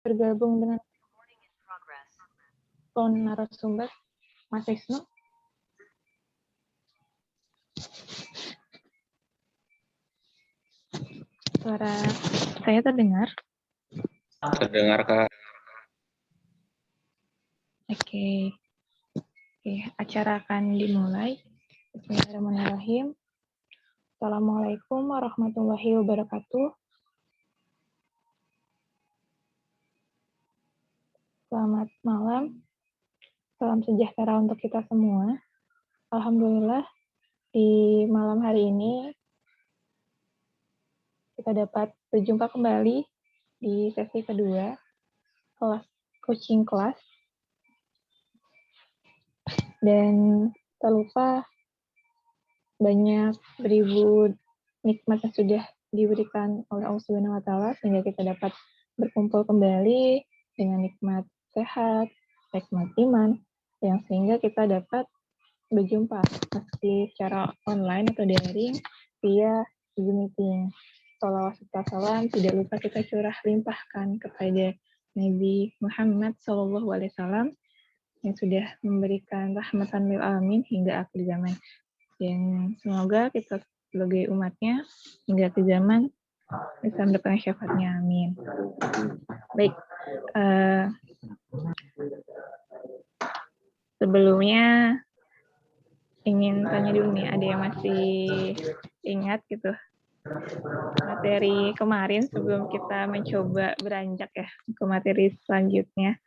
bergabung dengan phone narasumber, Mas Wisnu. Suara saya terdengar? Terdengar, Kak. Oke, acara akan dimulai. Bismillahirrahmanirrahim. Assalamualaikum warahmatullahi wabarakatuh. Selamat malam. Salam sejahtera untuk kita semua. Alhamdulillah, di malam hari ini kita dapat berjumpa kembali di sesi kedua kelas coaching kelas. Dan tak lupa banyak beribu nikmat yang sudah diberikan oleh Allah Subhanahu wa taala sehingga kita dapat berkumpul kembali dengan nikmat sehat, nikmat iman, yang sehingga kita dapat berjumpa meski secara online atau daring via Zoom meeting. Shalawat serta salam tidak lupa kita curah limpahkan kepada Nabi Muhammad SAW yang sudah memberikan rahmatan lil alamin hingga akhir zaman. Dan semoga kita sebagai umatnya hingga akhir zaman bisa mendapatkan syafaatnya. Amin. Baik. Sebelumnya ingin tanya dulu nih, ada yang masih ingat gitu materi kemarin sebelum kita mencoba beranjak ya ke materi selanjutnya?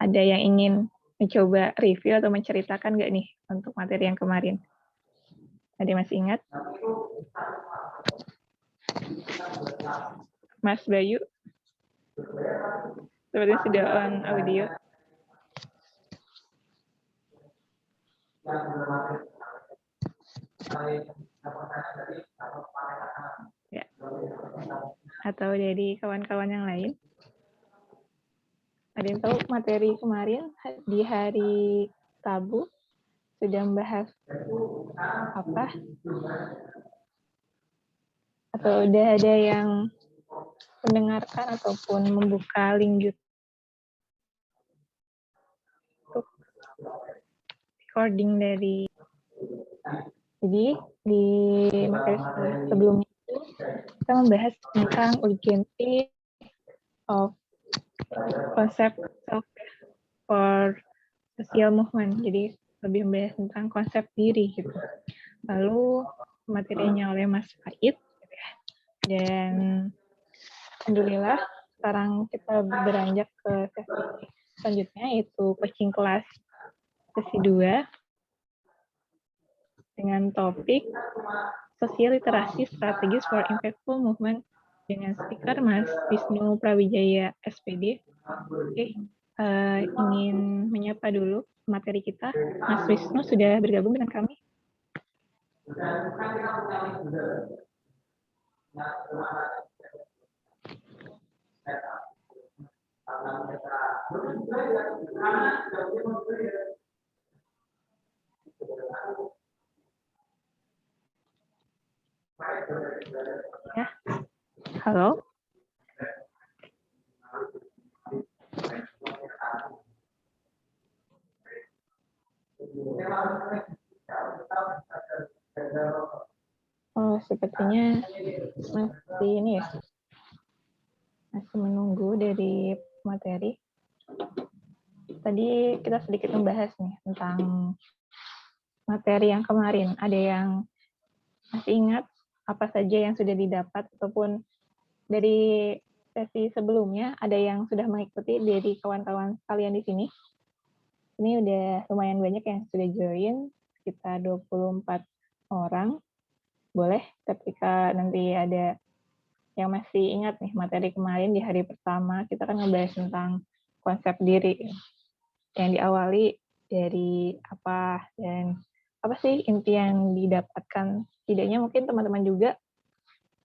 Ada yang ingin mencoba review atau menceritakan nggak nih untuk materi yang kemarin? Ada yang masih ingat? Mas Bayu? Sepertinya sudah on audio. Ya. Atau dari kawan-kawan yang lain? Ada yang tahu materi kemarin di hari Rabu sudah membahas apa? Atau udah ada yang mendengarkan ataupun membuka link YouTube recording dari. Jadi di materi sebelumnya itu kita membahas tentang urgency of konsep self-care for social movement. Jadi lebih membahas tentang konsep diri gitu. Lalu materinya oleh Mas Faid. Dan alhamdulillah sekarang kita beranjak ke sesi selanjutnya yaitu coaching kelas sesi 2 dengan topik Social Literasi Strategis for Impactful Movement dengan speaker Mas Wisnu Prawijaya SPD. Oke, ingin menyapa dulu materi kita. Mas Wisnu sudah bergabung dengan kami. Ya, halo. Oh, sepertinya masih ini ya, masih menunggu dari materi. Tadi kita sedikit membahas nih tentang materi yang kemarin. Ada yang masih ingat apa saja yang sudah didapat ataupun dari sesi sebelumnya ada yang sudah mengikuti dari kawan-kawan kalian di sini? Ini udah lumayan banyak yang sudah join, sekitar 24 orang. Boleh ketika nanti ada yang masih ingat nih materi kemarin di hari pertama, kita kan ngebahas tentang konsep diri yang diawali dari apa dan apa sih inti yang didapatkan. Tidaknya mungkin teman-teman juga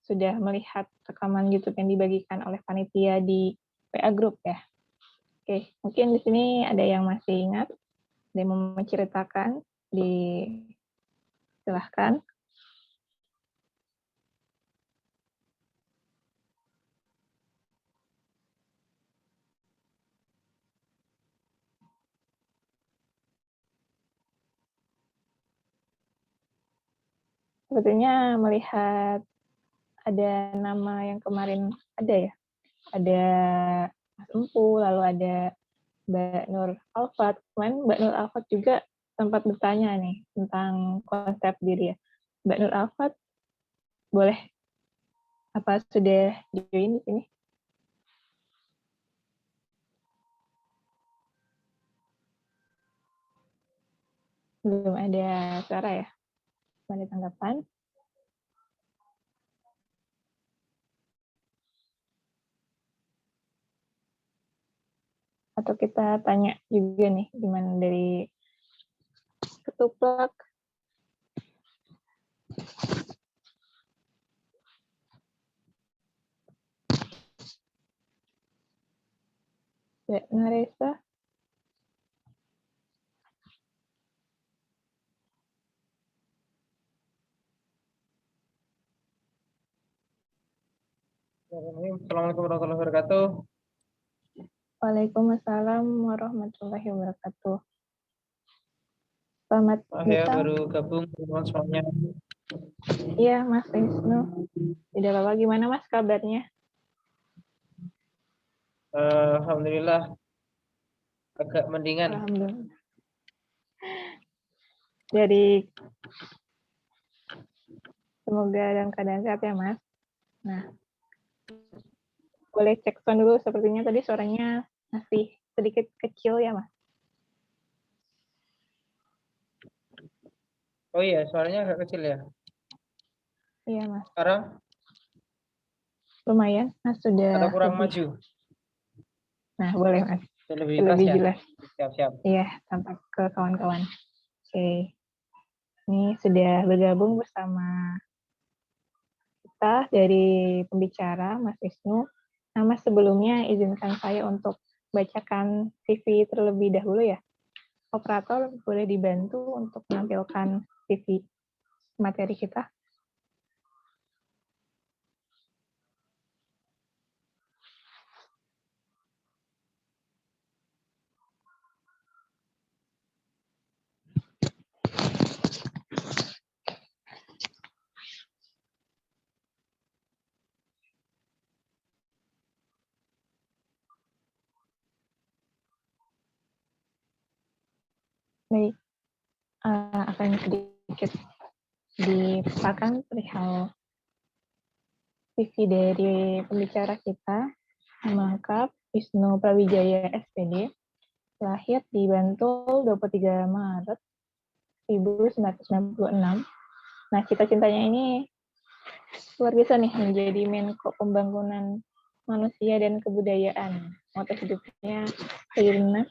sudah melihat rekaman YouTube yang dibagikan oleh panitia di WA Group ya. Oke, mungkin di sini ada yang masih ingat, ada yang mau menceritakan, silahkan. Sepertinya melihat ada nama yang kemarin ada ya. Ada Mas Empu, lalu ada Mbak Nur Alfat. Kemarin Mbak Nur Alfat juga sempat bertanya nih tentang konsep diri ya. Mbak Nur Alfat, boleh apa sudah join di sini? Belum ada suara ya? Ada tanggapan? Atau kita tanya juga nih, gimana dari Ketuplak? Mbak Naresa? Assalamualaikum warahmatullahi wabarakatuh. Waalaikumsalam warahmatullahi wabarakatuh. Selamat Ya, datang. baru gabung teman semuanya. Iya, Mas Wisnu. Tidak apa-apa, gimana Mas kabarnya? Alhamdulillah agak mendingan. Alhamdulillah. Jadi semoga dalam keadaan sehat ya Mas. Nah, boleh cek sound dulu, sepertinya tadi suaranya masih sedikit kecil ya Mas. Oh iya, suaranya agak kecil ya. Iya Mas. Sekarang Lumayan, Mas sudah atau kurang lebih. maju? Nah, boleh Mas. Lebih Lebih ya? jelas. Siap-siap. Iya, tampak ke kawan-kawan. Oke. Ini sudah bergabung bersama kita dari pembicara, Mas Wisnu. Nah, Mas, sebelumnya izinkan saya untuk bacakan CV terlebih dahulu ya. Operator boleh dibantu untuk menampilkan CV materi kita. Baik, akan sedikit dipaparkan perihal CV dari pembicara kita. Nama lengkap Wisnu Prawijaya SPD, lahir di Bantul 23 Maret 1996. Nah, cita-citanya ini luar biasa nih, menjadi Menko Pembangunan Manusia dan Kebudayaan. Moto hidupnya Khairun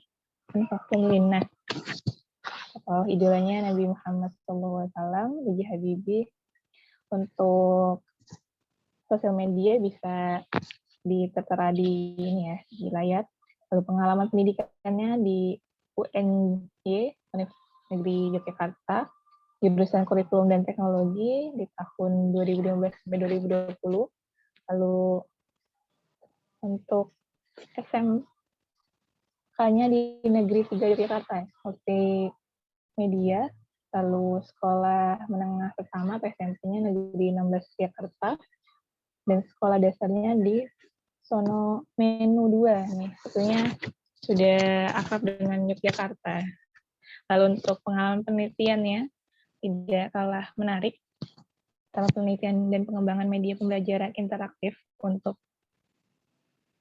Nas atau idolanya Nabi Muhammad SAW, B.J. Habibie. Untuk sosial media bisa tertera di ini ya, di layar. Lalu pengalaman pendidikannya di UNY, Universitas Negeri Yogyakarta, jurusan Kurikulum dan Teknologi di tahun 2015 sampai 2020. Lalu untuk SMK-nya di Negeri 3 Yogyakarta, multimedia. Lalu sekolah menengah pertama atau SMP-nya Negeri 16 Yogyakarta, dan sekolah dasarnya di Sono Menu 2 nih, tentunya sudah akrab dengan Yogyakarta. Lalu untuk pengalaman penelitiannya tidak kalah menarik, dalam penelitian dan pengembangan media pembelajaran interaktif untuk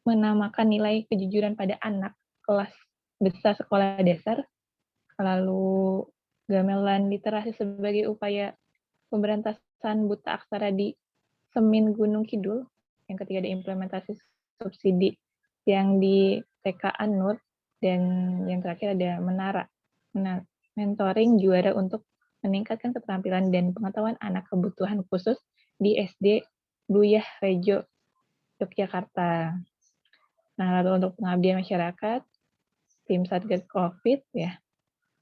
menamakan nilai kejujuran pada anak kelas besar sekolah dasar, lalu gamelan literasi sebagai upaya pemberantasan buta aksara di Semin Gunung Kidul, yang ketiga ada implementasi subsidi yang di TK Anur, dan yang terakhir ada Menara, mentoring juara untuk meningkatkan keterampilan dan pengetahuan anak kebutuhan khusus di SD Buyah Rejo, Yogyakarta. Nah, lalu untuk pengabdian masyarakat, tim Satgas COVID ya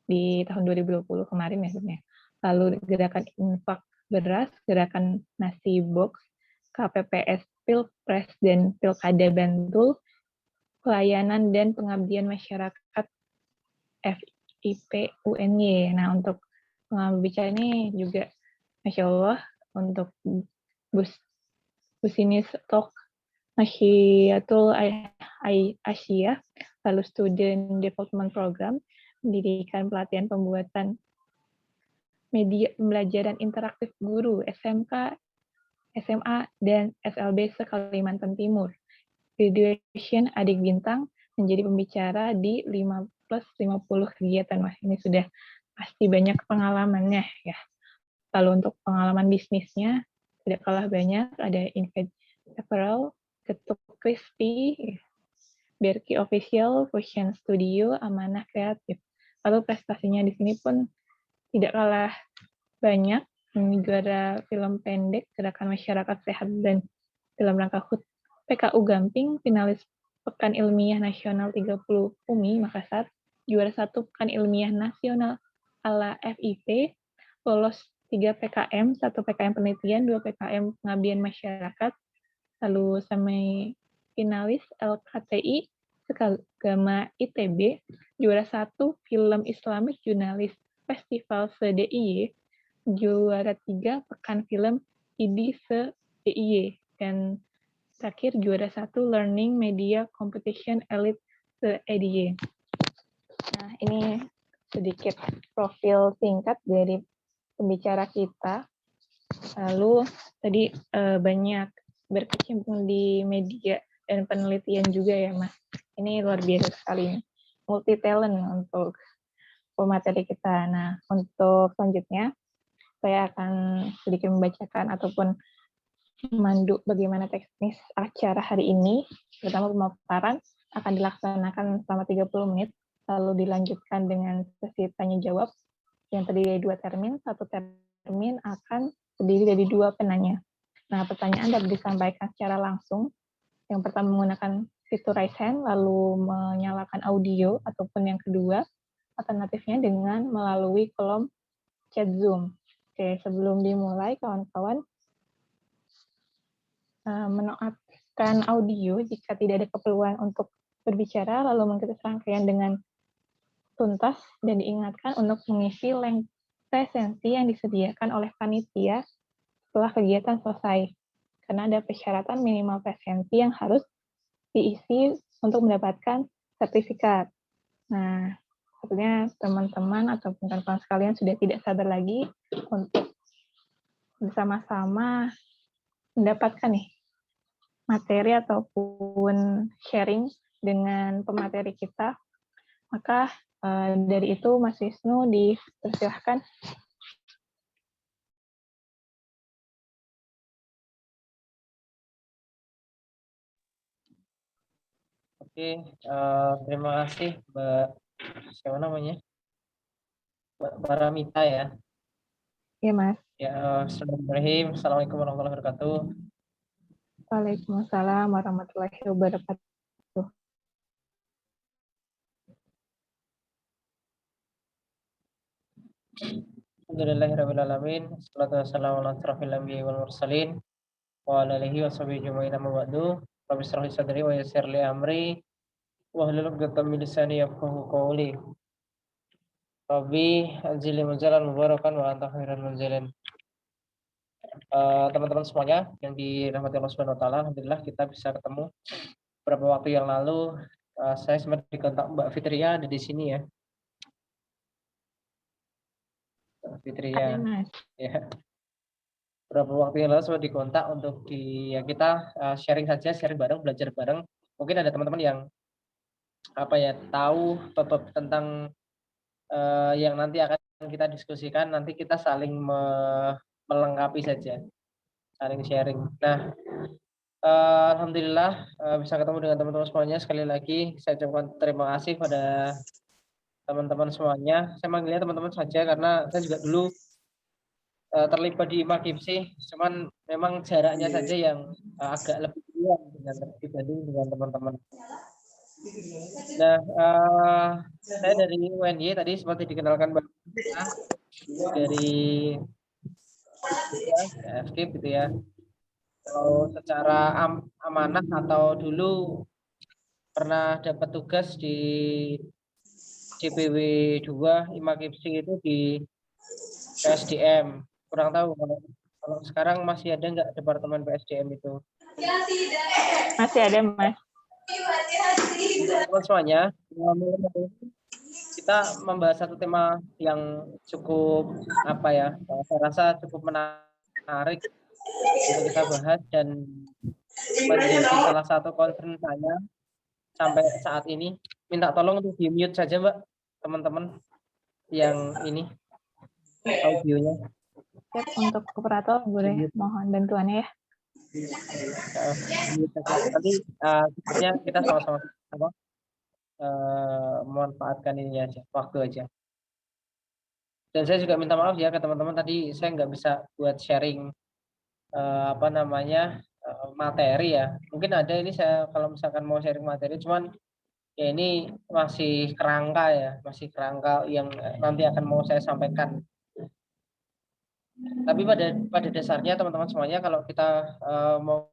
di tahun 2020 kemarin ya sebenarnya. Lalu gerakan infak beras, gerakan nasi box, KPPS Pilpres dan Pilkada Bantul, pelayanan dan pengabdian masyarakat FIP UNY. Nah, untuk pengabdian bicara ini juga Masya Allah, untuk Business Talk Masyiatul Asia, lalu Student Development Program, pendidikan pelatihan pembuatan media pembelajaran interaktif guru SMK, SMA, dan SLB se-Kalimantan Timur. Graduation Adik Bintang menjadi pembicara di 5+50 kegiatan. Wah, ini sudah pasti banyak pengalamannya ya. Lalu untuk pengalaman bisnisnya, tidak kalah banyak, ada Invent Apparel, Ketuk Crispy, Berki Official, Fusion Studio, Amanah Kreatif. Lalu prestasinya di sini pun tidak kalah banyak, juara film pendek, Gerakan Masyarakat Sehat dan dalam rangka HUT PKU Gamping, finalis Pekan Ilmiah Nasional 30 UMI Makassar, juara 1 Pekan Ilmiah Nasional ala FIP, lolos 3 PKM, 1 PKM penelitian, 2 PKM pengabdian masyarakat, lalu sampai finalis LKTI Sekagama ITB, juara 1 film Islamic Jurnalis Festival se-DIY, juara 3 Pekan Film ID se-DIY, dan terakhir juara 1 Learning Media Competition Elite se-EDY. Nah, ini sedikit profil singkat dari pembicara kita. Lalu tadi banyak berkecimpung di media dan penelitian juga ya, Mas. Ini luar biasa sekali, multi talent untuk pemateri kita. Nah, untuk selanjutnya saya akan sedikit membacakan ataupun memandu bagaimana teknis acara hari ini. Pertama, pemaparan akan dilaksanakan selama 30 menit, lalu dilanjutkan dengan sesi tanya jawab yang terdiri dari 2 termin. 1 termin akan terdiri dari 2 penanya. Nah, pertanyaan dapat disampaikan secara langsung. Yang pertama menggunakan fitur raise hand, lalu menyalakan audio, ataupun yang kedua, alternatifnya dengan melalui kolom chat Zoom. Oke, sebelum dimulai, kawan-kawan, menonaktifkan audio jika tidak ada keperluan untuk berbicara, lalu mengikuti serangkaian dengan tuntas, dan diingatkan untuk mengisi link presensi yang disediakan oleh panitia setelah kegiatan selesai, karena ada persyaratan minimal presensi yang harus diisi untuk mendapatkan sertifikat. Nah, sepertinya teman-teman ataupun kawan-kawan sekalian sudah tidak sabar lagi untuk bersama-sama mendapatkan nih materi ataupun sharing dengan pemateri kita. Maka dari itu Mas Wisnu dipersilahkan. Oke, terima kasih Mbak, siapa namanya? Mbak Paramita ya. Ya, Mas. Ya, Bismillahirrahmanirrahim. Assalamualaikum warahmatullahi wabarakatuh. Waalaikumsalam warahmatullahi wabarakatuh. Alhamdulillahirrahmanirrahim. Assalatu wassalamu ala asrafil anbiya'i wal mursalin wa ala alihi wa sahbihi ajma'in amma ba'du. Rabbi shrah li sadri wa yassir li amri wahlul 'uqdatam min lisani yafqahu qawli. Rabbi anzilni munzalan mubarakan wa anta khairal munzilin. Teman-teman semuanya yang dirahmati Allah Subhanahu wa taala, alhamdulillah kita bisa ketemu beberapa waktu yang lalu. Saya sempat dikontak Mbak Fitria ada di sini ya. Mbak Fitria. Ada, Mas. Ya. Beberapa waktu yang lalu sempat dikontak untuk kita sharing saja, sharing bareng, belajar bareng. Mungkin ada teman-teman yang tahu tentang yang nanti akan kita diskusikan, nanti kita saling melengkapi saja, saling sharing. Nah, alhamdulillah bisa ketemu dengan teman-teman semuanya. Sekali lagi saya ucapkan terima kasih pada teman-teman semuanya. Saya manggilnya teman-teman saja karena saya juga dulu terlibat di Makipsi, cuman memang jaraknya saja yang agak lebih jauh dibanding dengan teman-teman. Nah, saya dari UNY tadi seperti dikenalkan Mbak dari FKIP gitu ya. Kalau secara amanah atau dulu pernah dapat tugas di CPW 2 Imakipsi itu di PSDM. kurang tahu kalau sekarang masih ada nggak departemen PSDM itu. Masih ada, Mas. Teman semuanya, kita membahas satu tema yang cukup apa ya, saya rasa cukup menarik untuk kita bahas dan menjadi salah satu concern saya sampai saat ini. Minta tolong untuk di mute saja Mbak, teman-teman yang ini audionya. Siap, untuk operator boleh mohon bantuannya ya. Nanti sepertinya kita sama-sama memanfaatkan ini aja, waktu aja. Dan saya juga minta maaf ya ke teman-teman, tadi saya nggak bisa buat sharing apa namanya materi ya. Mungkin ada ini saya kalau misalkan mau sharing materi, cuman ya ini masih kerangka ya, masih kerangka yang nanti akan mau saya sampaikan. Tapi pada dasarnya teman-teman semuanya, kalau kita mau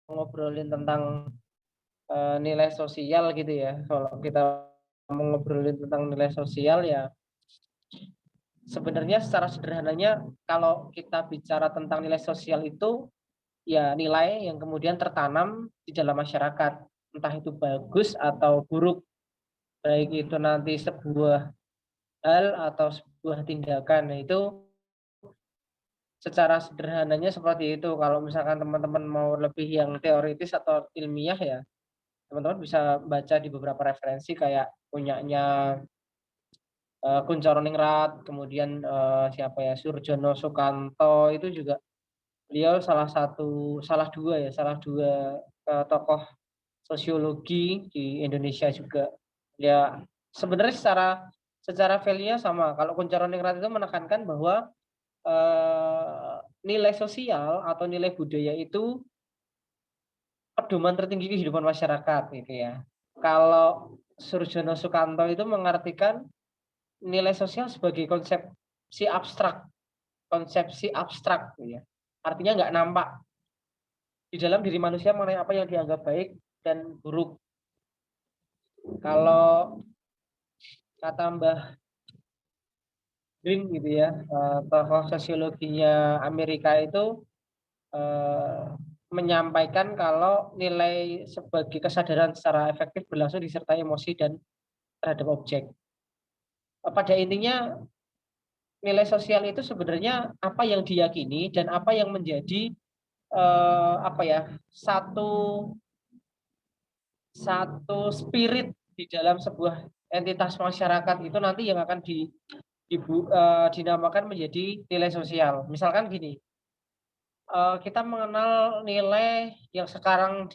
ngobrolin tentang nilai sosial gitu ya, kalau kita mau ngobrolin tentang nilai sosial ya, sebenarnya secara sederhananya kalau kita bicara tentang nilai sosial itu ya nilai yang kemudian tertanam di dalam masyarakat, entah itu bagus atau buruk, baik itu nanti sebuah hal atau sebuah tindakan. Nah, itu secara sederhananya seperti itu. Kalau misalkan teman-teman mau lebih yang teoritis atau ilmiah ya, teman-teman bisa baca di beberapa referensi kayak punyanya Kunchoro-Ningrat, kemudian siapa ya, Surjono Sukanto, itu juga beliau salah dua tokoh sosiologi di Indonesia juga. Ya sebenarnya secara value-nya sama. Kalau Kunchoro-Ningrat itu menekankan bahwa nilai sosial atau nilai budaya itu pedoman tertinggi kehidupan masyarakat gitu ya. Kalau Surjono Sukanto itu mengartikan nilai sosial sebagai konsepsi abstrak gitu ya. Artinya nggak nampak di dalam diri manusia mengenai apa yang dianggap baik dan buruk. Kalau kata Mbah Green gitu ya, tokoh sosiologinya Amerika itu menyampaikan kalau nilai sebagai kesadaran secara efektif berlangsung disertai emosi dan terhadap objek. Pada intinya nilai sosial itu sebenarnya apa yang diyakini dan apa yang menjadi apa ya, satu spirit di dalam sebuah entitas masyarakat itu nanti yang akan dinamakan menjadi nilai sosial. Misalkan gini, kita mengenal nilai yang sekarang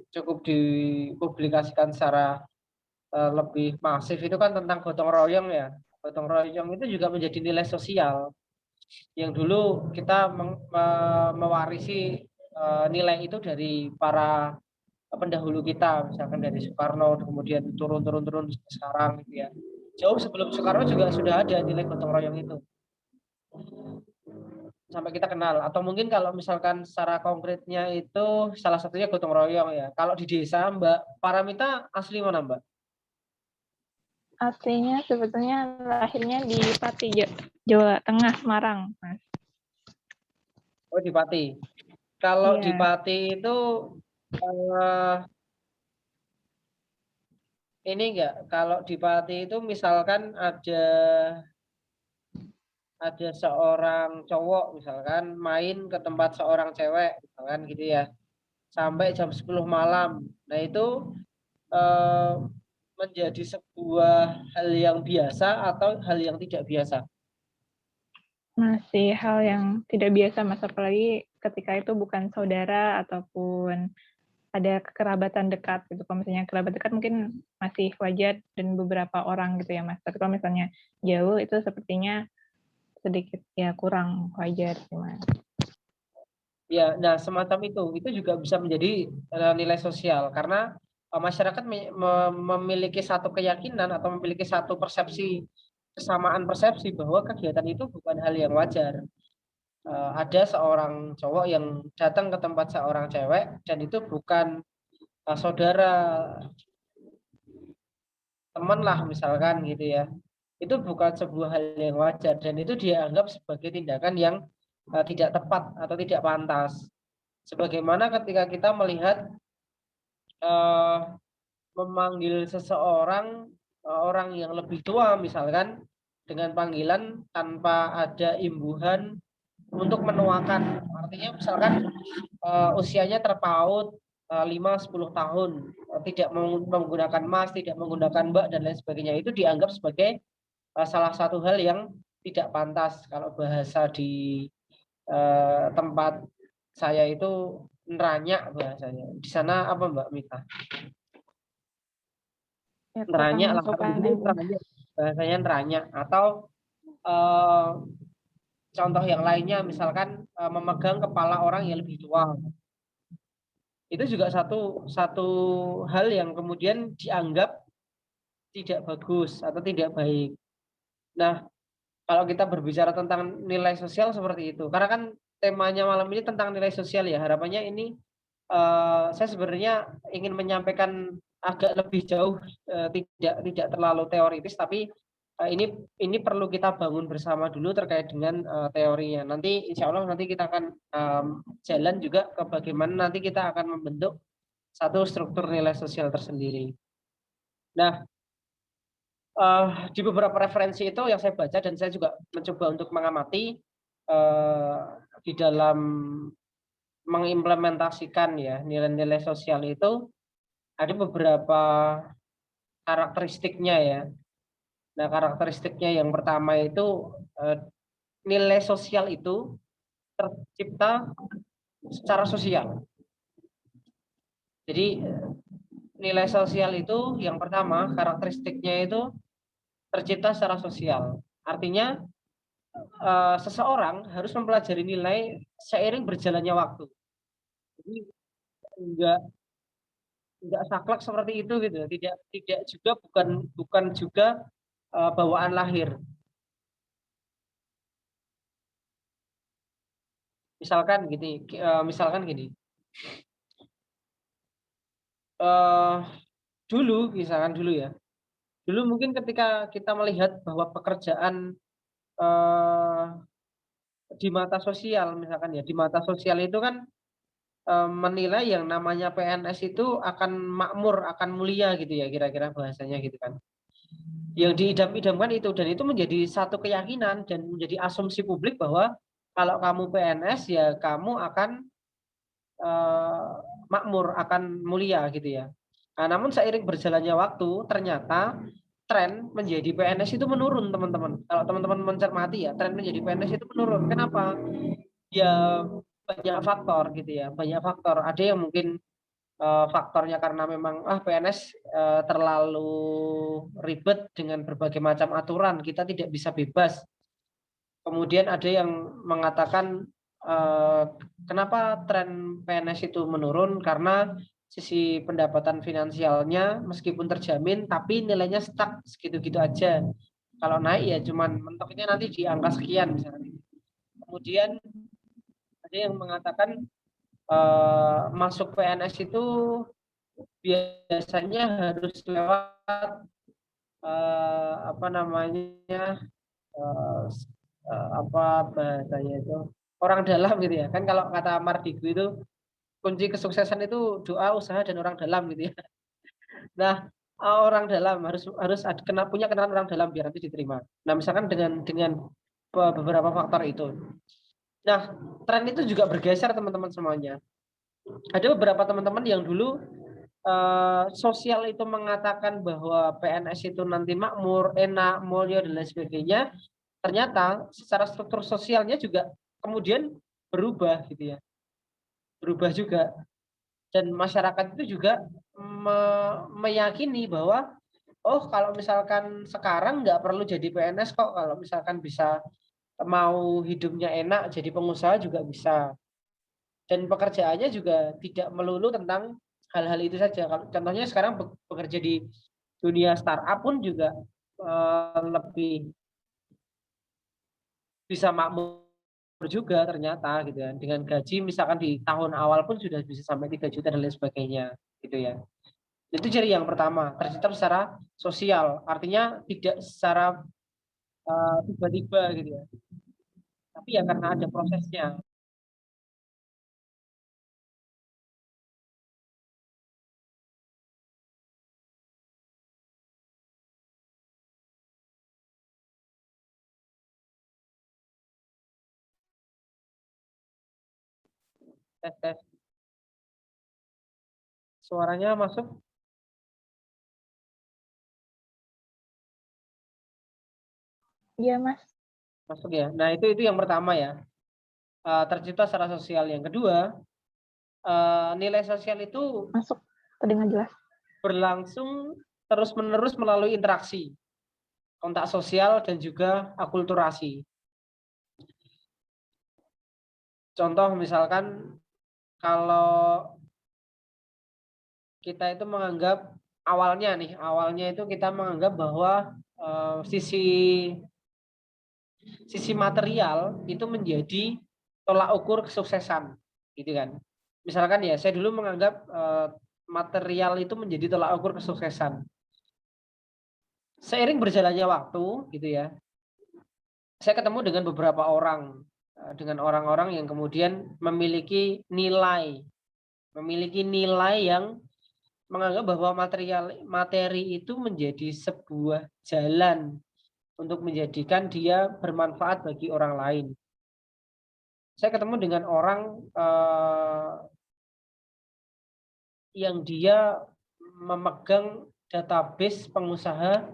cukup dipublikasikan secara lebih masif itu kan tentang gotong royong ya. Gotong royong itu juga menjadi nilai sosial yang dulu kita mewarisi nilai itu dari para pendahulu kita, misalkan dari Soekarno, kemudian turun sekarang gitu ya. Jauh sebelum Soekarno juga sudah ada nilai gotong royong itu sampai kita kenal. Atau mungkin kalau misalkan secara konkretnya itu salah satunya gotong royong ya. Kalau di desa Mbak Paramita asli mana Mbak? Aslinya sebetulnya lahirnya di Pati, Jawa Tengah, Semarang, Mas. Oh di Pati. Kalau di Iya. Pati itu ini enggak, kalau di Pati itu misalkan ada seorang cowok misalkan main ke tempat seorang cewek misalkan gitu ya sampai jam 10 malam. Nah itu menjadi sebuah hal yang biasa atau hal yang tidak biasa? Masih hal yang tidak biasa, Mas, apalagi ketika itu bukan saudara ataupun ada kekerabatan dekat gitu. Kalau misalnya kerabat dekat mungkin masih wajar dan beberapa orang gitu ya, Mas. Tapi kalau misalnya jauh itu sepertinya sedikit ya kurang wajar sih, Mas. Ya, nah semacam itu juga bisa menjadi nilai sosial karena masyarakat memiliki satu keyakinan atau memiliki satu kesamaan persepsi bahwa kegiatan itu bukan hal yang wajar. Ada seorang cowok yang datang ke tempat seorang cewek dan itu bukan saudara, teman lah misalkan gitu ya. itu bukan sebuah hal yang wajar dan itu dianggap sebagai tindakan yang tidak tepat atau tidak pantas. Sebagaimana ketika kita melihat memanggil seseorang, orang yang lebih tua misalkan, dengan panggilan tanpa ada imbuhan untuk menuakan. Artinya misalkan usianya terpaut 5-10 tahun, tidak menggunakan mas, tidak menggunakan mbak dan lain sebagainya, itu dianggap sebagai salah satu hal yang tidak pantas. Kalau bahasa di tempat saya itu neranyak bahasanya. Di sana apa Mbak Mita? Ya, Neranyak kurang lah, sopan itu aja. neranyak. Bahasanya neranyak. Atau contoh yang lainnya misalkan memegang kepala orang yang lebih tua. Itu juga satu hal yang kemudian dianggap tidak bagus atau tidak baik. Nah, kalau kita berbicara tentang nilai sosial seperti itu, karena kan temanya malam ini tentang nilai sosial ya, harapannya ini saya sebenarnya ingin menyampaikan agak lebih jauh, tidak terlalu teoritis, tapi ini perlu kita bangun bersama dulu terkait dengan teorinya. Nanti insya Allah nanti kita akan jalan juga ke bagaimana nanti kita akan membentuk satu struktur nilai sosial tersendiri. Nah, di beberapa referensi itu yang saya baca dan saya juga mencoba untuk mengamati di dalam mengimplementasikan ya nilai-nilai sosial itu ada beberapa karakteristiknya ya. Nah, karakteristiknya yang pertama itu nilai sosial itu tercipta secara sosial. Jadi nilai sosial itu yang pertama karakteristiknya itu tercipta secara sosial. Artinya seseorang harus mempelajari nilai seiring berjalannya waktu. Jadi enggak saklek seperti itu gitu. Tidak juga bukan juga bawaan lahir. Misalkan gini. Dulu ya. Dulu mungkin ketika kita melihat bahwa pekerjaan di mata sosial misalkan ya, di mata sosial itu kan menilai yang namanya PNS itu akan makmur, akan mulia gitu ya, kira-kira bahasanya gitu kan. Yang diidam-idamkan itu, dan itu menjadi satu keyakinan dan menjadi asumsi publik bahwa kalau kamu PNS ya kamu akan makmur, akan mulia gitu ya. Nah, namun seiring berjalannya waktu ternyata tren menjadi PNS itu menurun teman-teman. Kalau teman-teman mencermati ya, tren menjadi PNS itu menurun. Kenapa? Ya banyak faktor gitu ya, banyak faktor. Ada yang mungkin faktornya karena memang PNS terlalu ribet dengan berbagai macam aturan, kita tidak bisa bebas. Kemudian ada yang mengatakan kenapa tren PNS itu menurun, karena sisi pendapatan finansialnya meskipun terjamin tapi nilainya stuck segitu-gitu aja. Kalau naik ya cuman mentoknya nanti di angka sekian misalnya. Kemudian ada yang mengatakan masuk PNS itu biasanya harus lewat apa namanya apa bahasanya itu orang dalam gitu ya kan. Kalau kata Mardigu itu kunci kesuksesan itu doa, usaha, dan orang dalam gitu ya. Nah, orang dalam harus punya kenalan orang dalam biar nanti diterima. Nah, misalkan dengan beberapa faktor itu. Nah, tren itu juga bergeser teman-teman semuanya. Ada beberapa teman-teman yang dulu sosial itu mengatakan bahwa PNS itu nanti makmur, enak, mulia, dan lain sebagainya. Ternyata secara struktur sosialnya juga kemudian berubah gitu ya. Berubah juga. Dan masyarakat itu juga meyakini bahwa kalau misalkan sekarang nggak perlu jadi PNS kok, kalau misalkan bisa mau hidupnya enak jadi pengusaha juga bisa. Dan pekerjaannya juga tidak melulu tentang hal-hal itu saja. Kalau contohnya sekarang bekerja di dunia startup pun juga lebih bisa makmur juga ternyata gitu ya. Dengan gaji misalkan di tahun awal pun sudah bisa sampai 3 juta dan lain sebagainya gitu ya. Itu jadi yang pertama, tercipta secara sosial, artinya tidak secara tiba-tiba gitu ya. Tapi ya karena ada prosesnya. Tes, tes. Suaranya masuk? Iya, Mas. Masuk ya. Nah, itu yang pertama ya. Tercipta secara sosial. Yang kedua, nilai sosial itu Masuk. Terdengar jelas. berlangsung terus-menerus melalui interaksi, kontak sosial, dan juga akulturasi. Contoh misalkan kalau kita itu menganggap awalnya itu kita menganggap bahwa sisi material itu menjadi tolak ukur kesuksesan, gitu kan. Misalkan ya, saya dulu menganggap material itu menjadi tolak ukur kesuksesan. Seiring berjalannya waktu, gitu ya, saya ketemu dengan beberapa orang, dengan orang-orang yang kemudian memiliki nilai yang menganggap bahwa materi itu menjadi sebuah jalan untuk menjadikan dia bermanfaat bagi orang lain. Saya ketemu dengan orang yang dia memegang database pengusaha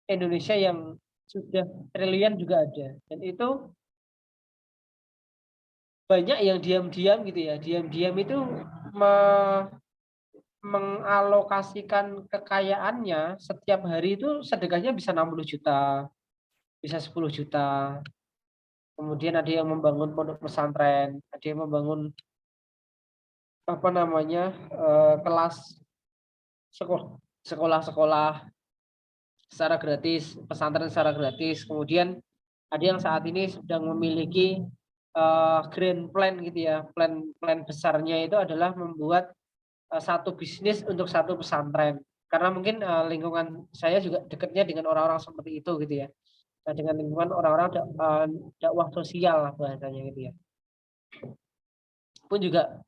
Indonesia yang sudah triliun juga ada, dan itu banyak yang diam-diam gitu ya, diam-diam itu mengalokasikan kekayaannya setiap hari itu sedekahnya bisa 60 juta, bisa 10 juta. Kemudian ada yang membangun pondok pesantren, ada yang membangun kelas sekolah-sekolah secara gratis, pesantren secara gratis. Kemudian ada yang saat ini sedang memiliki grand plan gitu ya. Plan besarnya itu adalah membuat satu bisnis untuk satu pesantren. Karena mungkin lingkungan saya juga dekatnya dengan orang-orang seperti itu gitu ya. Nah, dengan lingkungan orang-orang dakwah sosial lah bahasanya gitu ya. Pun juga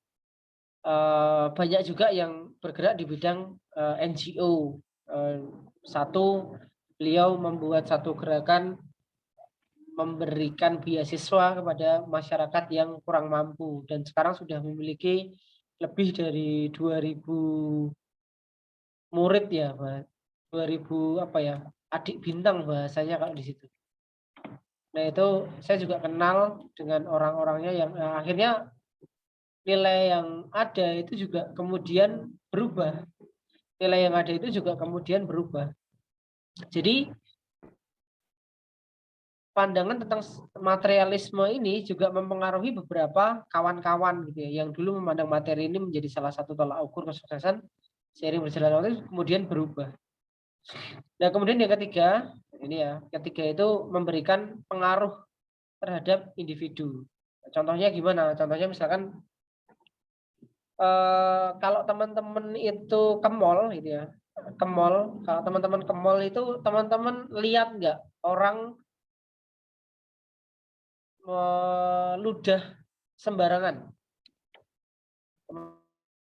banyak juga yang bergerak di bidang NGO. Satu, beliau membuat satu gerakan memberikan beasiswa kepada masyarakat yang kurang mampu, dan sekarang sudah memiliki lebih dari 2000 murid ya, 2000 adik bintang bahasanya kalau di situ. Nah, itu saya juga kenal dengan orang-orangnya yang akhirnya nilai yang ada itu juga kemudian berubah. Nilai yang ada itu juga kemudian berubah. Jadi pandangan tentang materialisme ini juga mempengaruhi beberapa kawan-kawan gitu ya, yang dulu memandang materi ini menjadi salah satu tolak ukur kesuksesan. Seiring berjalannya waktu kemudian berubah. Nah, kemudian yang ketiga, ini ya, ketiga itu memberikan pengaruh terhadap individu. Contohnya gimana? Contohnya misalkan kalau teman-teman itu ke mall gitu ya, ke mall, kalau teman-teman ke mall itu teman-teman lihat nggak orang meludah sembarangan?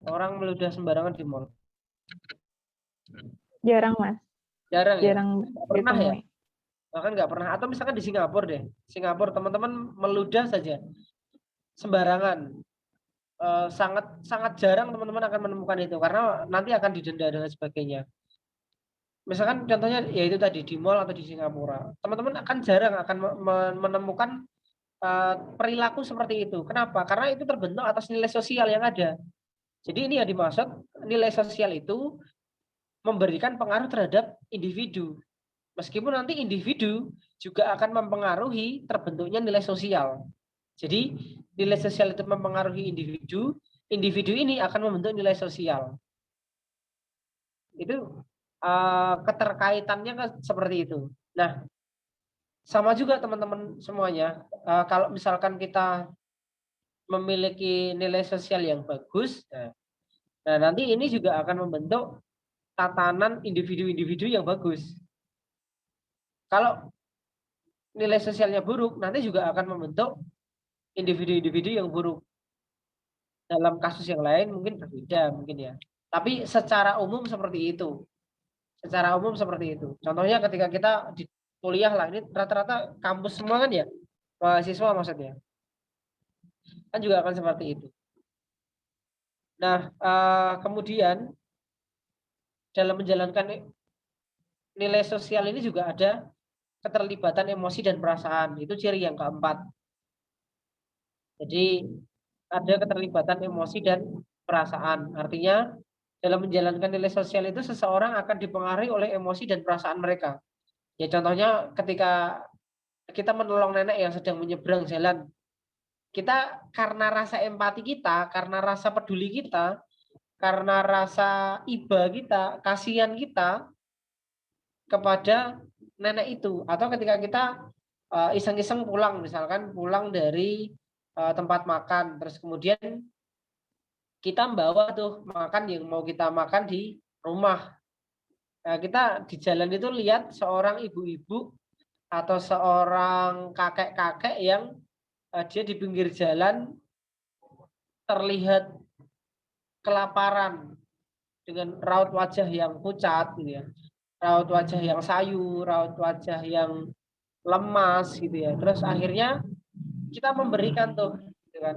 Orang meludah sembarangan di mall. Jarang, Mas. Jarang ya? Jarang Nggak pernah ya? ditemui. Bahkan nggak pernah. Atau misalkan di Singapura deh. Singapura teman-teman meludah saja sembarangan. Sangat sangat jarang teman-teman akan menemukan itu karena nanti akan didenda dan sebagainya. Misalkan contohnya ya itu tadi di mall atau di Singapura, teman-teman akan jarang akan menemukan perilaku seperti itu. Kenapa? Karena itu terbentuk atas nilai sosial yang ada. Jadi ini yang dimaksud, nilai sosial itu memberikan pengaruh terhadap individu. Meskipun nanti individu juga akan mempengaruhi terbentuknya nilai sosial. Jadi nilai sosial itu mempengaruhi individu, individu ini akan membentuk nilai sosial. Itu keterkaitannya kan seperti itu. Nah, sama juga teman-teman semuanya. Kalau misalkan kita memiliki nilai sosial yang bagus, nah nanti ini juga akan membentuk tatanan individu-individu yang bagus. Kalau nilai sosialnya buruk, nanti juga akan membentuk individu-individu yang buruk. Dalam kasus yang lain mungkin berbeda mungkin ya. Tapi secara umum seperti itu. Secara umum seperti itu. Contohnya ketika kita di kuliah lah, ini rata-rata kampus semua kan ya, mahasiswa maksudnya. Kan juga akan seperti itu. Nah, kemudian dalam menjalankan nilai sosial ini juga ada keterlibatan emosi dan perasaan. Itu ciri yang keempat. Jadi ada keterlibatan emosi dan perasaan. Artinya dalam menjalankan nilai sosial itu seseorang akan dipengaruhi oleh emosi dan perasaan mereka. Ya contohnya ketika kita menolong nenek yang sedang menyeberang jalan, kita karena rasa empati kita, karena rasa peduli kita, karena rasa iba kita, kasihan kita kepada nenek itu. Atau ketika kita iseng-iseng pulang, misalkan pulang dari tempat makan, terus kemudian kita bawa tuh makan yang mau kita makan di rumah. Nah, kita di jalan itu lihat seorang ibu-ibu atau seorang kakek-kakek yang dia di pinggir jalan terlihat kelaparan dengan raut wajah yang pucat gitu ya. Raut wajah yang sayu, raut wajah yang lemas gitu ya. Terus akhirnya kita memberikan tuh gitu kan.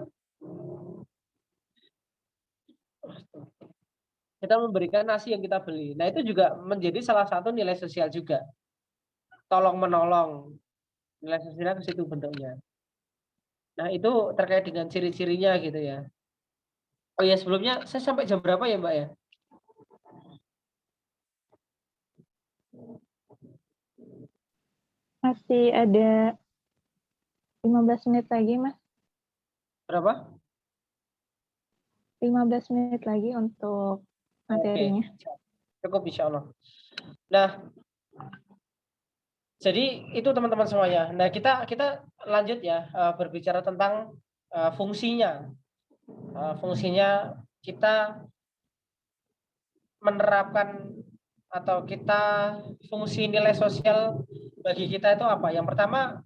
Kita memberikan nasi yang kita beli. Nah, itu juga menjadi salah satu nilai sosial juga. Tolong menolong. Nilai sosial ke situ bentuknya. Nah, itu terkait dengan ciri-cirinya gitu ya. Oh ya, sebelumnya saya sampai jam berapa ya, Mbak ya? Masih ada 15 menit lagi, Mas. Berapa? 15 menit lagi untuk materinya. Cukup insya Allah. Nah, jadi itu teman-teman semuanya. Nah, kita lanjut ya berbicara tentang fungsinya. Fungsinya kita menerapkan atau kita fungsi nilai sosial bagi kita itu apa? Yang pertama,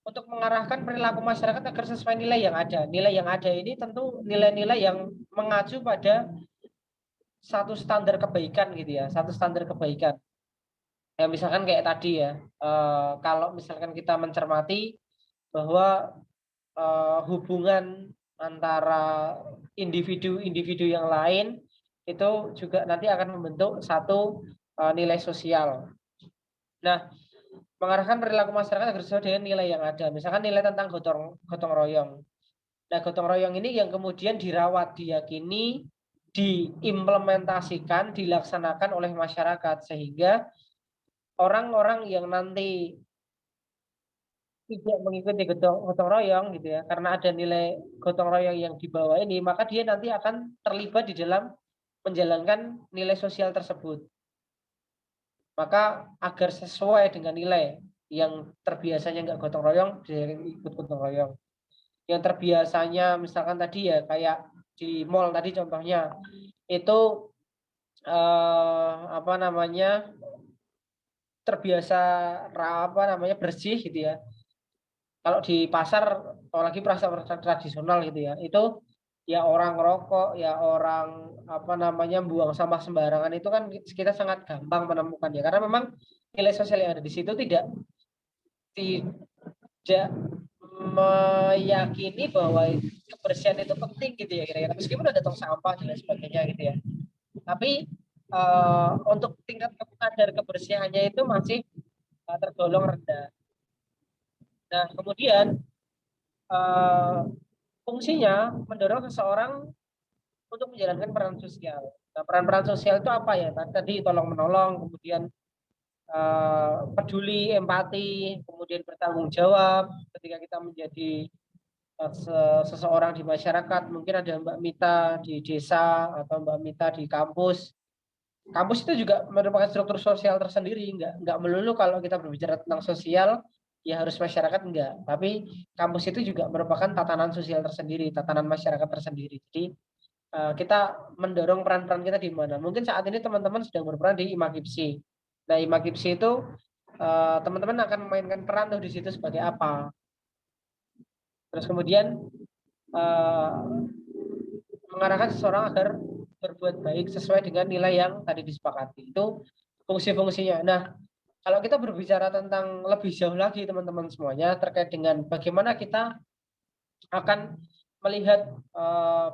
untuk mengarahkan perilaku masyarakat agar sesuai nilai yang ada. Nilai yang ada ini tentu nilai-nilai yang mengacu pada satu standar kebaikan gitu ya, satu standar kebaikan. Ya misalkan kayak tadi ya, kalau misalkan kita mencermati bahwa hubungan antara individu-individu yang lain itu juga nanti akan membentuk satu nilai sosial. Nah, mengarahkan perilaku masyarakat agar sesuai dengan nilai yang ada. Misalkan nilai tentang gotong royong. Nah, gotong royong ini yang kemudian dirawat, diyakini, diimplementasikan, dilaksanakan oleh masyarakat sehingga orang-orang yang nanti tidak mengikuti gotong royong gitu ya, karena ada nilai gotong royong yang dibawa ini, maka dia nanti akan terlibat di dalam menjalankan nilai sosial tersebut. Maka agar sesuai dengan nilai yang terbiasanya nggak gotong royong, dia ikut gotong royong. Yang terbiasanya misalkan tadi ya kayak di mall tadi contohnya itu apa namanya terbiasa bersih gitu ya. Kalau di pasar, apalagi pasar tradisional gitu ya, itu ya orang rokok, ya orang buang sampah sembarangan itu kan kita sangat gampang menemukan ya, karena memang nilai sosial yang ada di situ tidak meyakini bahwa kebersihan itu penting gitu ya kira-kira, meskipun ada tong sampah dan lain sebagainya gitu ya. Tapi untuk tingkat kadar kebersihannya itu masih tergolong rendah. Nah, kemudian fungsinya mendorong seseorang untuk menjalankan peran sosial. Nah, peran-peran sosial itu apa ya? Tadi tolong menolong, kemudian peduli, empati, kemudian bertanggung jawab ketika kita menjadi seseorang di masyarakat. Mungkin ada Mbak Mita di desa atau Mbak Mita di kampus. Kampus itu juga merupakan struktur sosial tersendiri, enggak melulu kalau kita berbicara tentang sosial ya harus masyarakat, enggak, tapi kampus itu juga merupakan tatanan sosial tersendiri, tatanan masyarakat tersendiri. Jadi kita mendorong peran-peran kita di mana. Mungkin saat ini teman-teman sedang berperan di IMAKIPSI. Nah, IMAKIPSI itu teman-teman akan memainkan peran tuh di situ sebagai apa. Terus kemudian mengarahkan seseorang agar berbuat baik sesuai dengan nilai yang tadi disepakati. Itu fungsi-fungsinya. Nah, kalau kita berbicara tentang lebih jauh lagi teman-teman semuanya terkait dengan bagaimana kita akan melihat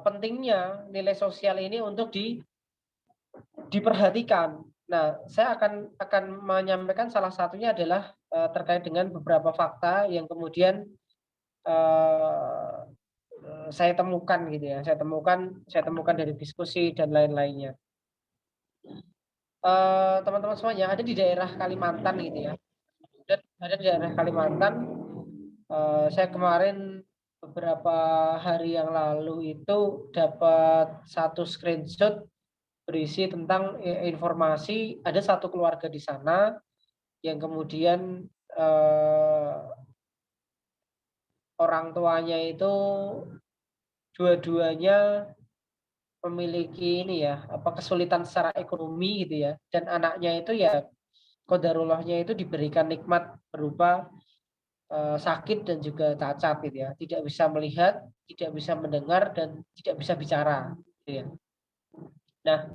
pentingnya nilai sosial ini untuk diperhatikan. Nah, saya akan menyampaikan salah satunya adalah terkait dengan beberapa fakta yang kemudian saya temukan gitu ya. Saya temukan dari diskusi dan lain-lainnya. Teman-teman semuanya ada di daerah Kalimantan gitu ya. Dan ada di daerah Kalimantan. Saya kemarin beberapa hari yang lalu itu dapat satu screenshot berisi tentang informasi ada satu keluarga di sana yang kemudian orang tuanya itu dua-duanya memiliki ini ya kesulitan secara ekonomi gitu ya, dan anaknya itu ya qadarullahnya itu diberikan nikmat berupa sakit dan juga cacat gitu ya, tidak bisa melihat, tidak bisa mendengar, dan tidak bisa bicara gitu ya. Nah,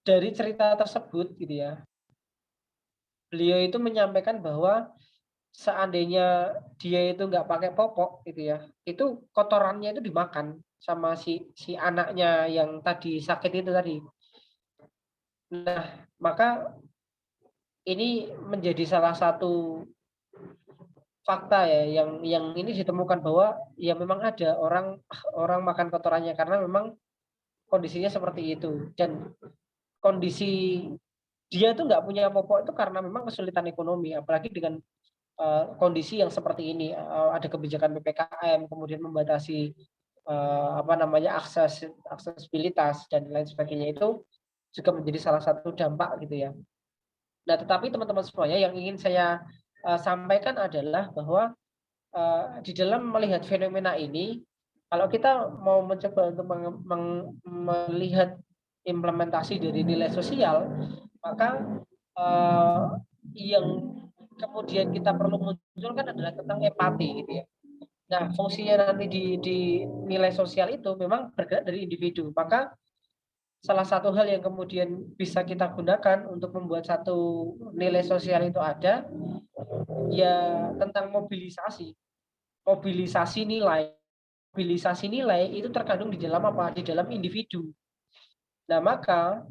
dari cerita tersebut gitu ya, beliau itu menyampaikan bahwa seandainya dia itu nggak pakai popok gitu ya, itu kotorannya itu dimakan sama si anaknya yang tadi sakit itu tadi. Nah, maka ini menjadi salah satu fakta ya yang ini ditemukan bahwa ya memang ada orang makan kotorannya karena memang kondisinya seperti itu, dan kondisi dia itu nggak punya popok itu karena memang kesulitan ekonomi, apalagi dengan kondisi yang seperti ini, ada kebijakan PPKM, kemudian membatasi aksesibilitas dan lain sebagainya, itu juga menjadi salah satu dampak gitu ya. Nah, tetapi teman-teman semuanya yang ingin saya sampaikan adalah bahwa di dalam melihat fenomena ini, kalau kita mau mencoba untuk melihat implementasi dari nilai sosial, maka yang kemudian kita perlu munculkan adalah tentang empati gitu ya. Nah, fungsinya nanti di nilai sosial itu memang bergerak dari individu. Maka salah satu hal yang kemudian bisa kita gunakan untuk membuat satu nilai sosial itu ada, ya tentang mobilisasi. Mobilisasi nilai. Mobilisasi nilai itu terkandung di dalam apa? Di dalam individu. Nah, maka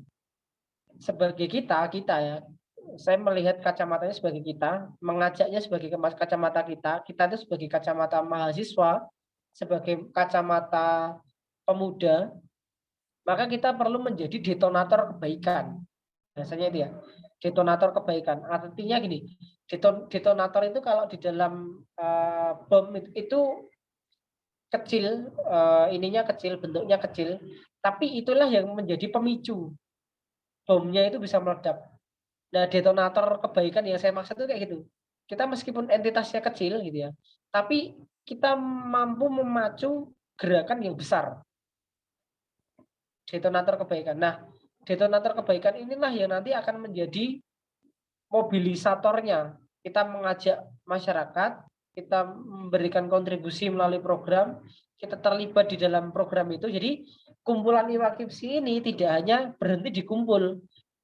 sebagai kita ya, saya melihat kacamatanya sebagai kita, mengajaknya sebagai kacamata kita itu sebagai kacamata mahasiswa, sebagai kacamata pemuda, maka kita perlu menjadi detonator kebaikan. Biasanya itu ya, detonator kebaikan. Artinya gini, detonator itu kalau di dalam bom itu kecil, ininya kecil, bentuknya kecil, tapi itulah yang menjadi pemicu bomnya itu bisa meledak. Nah, detonator kebaikan yang saya maksud itu kayak gitu. Kita meskipun entitasnya kecil gitu ya, tapi kita mampu memacu gerakan yang besar. Detonator kebaikan. Nah, detonator kebaikan inilah yang nanti akan menjadi mobilisatornya. Kita mengajak masyarakat, kita memberikan kontribusi melalui program, kita terlibat di dalam program itu. Jadi kumpulan Iwakipsi ini tidak hanya berhenti dikumpul,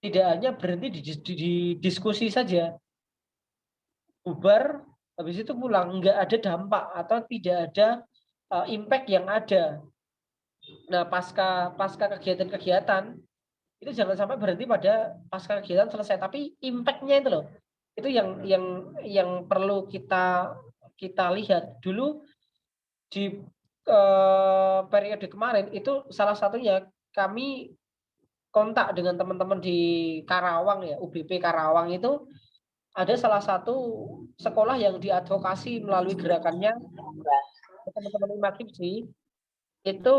tidak hanya berhenti di diskusi saja, bubar, habis itu pulang, nggak ada dampak atau tidak ada impact yang ada. Nah, pasca kegiatan-kegiatan itu jangan sampai berhenti pada pasca kegiatan selesai, tapi impact-nya itu loh, itu yang perlu kita lihat dulu di periode kemarin. Itu salah satunya kami kontak dengan teman-teman di Karawang ya, UBP Karawang itu ada salah satu sekolah yang diadvokasi melalui gerakannya teman-teman Imakipsi itu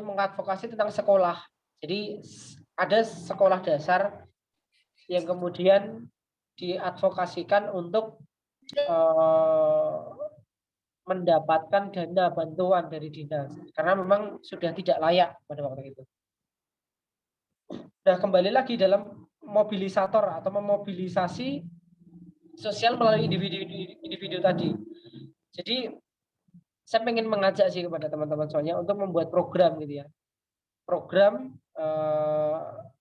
mengadvokasi tentang sekolah. Jadi ada sekolah dasar yang kemudian diadvokasikan untuk mendapatkan dana bantuan dari dinas karena memang sudah tidak layak pada waktu itu. Nah, kembali lagi dalam mobilisator atau memobilisasi sosial melalui individu tadi. Jadi saya ingin mengajak sih kepada teman-teman semuanya untuk membuat program gitu ya. Program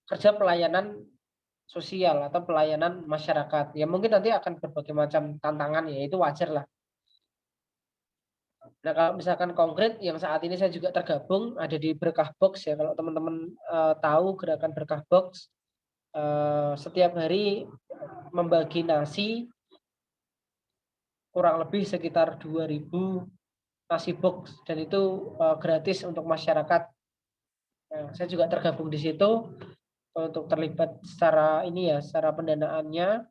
kerja pelayanan sosial atau pelayanan masyarakat. Ya mungkin nanti akan berbagai macam tantangan ya, itu wajar lah. Nah, kalau misalkan konkret yang saat ini saya juga tergabung ada di Berkah Box ya. Kalau teman-teman tahu gerakan Berkah Box, setiap hari membagi nasi kurang lebih sekitar 2.000 nasi box dan itu gratis untuk masyarakat. Nah, saya juga tergabung di situ untuk terlibat secara ini ya, secara pendanaannya.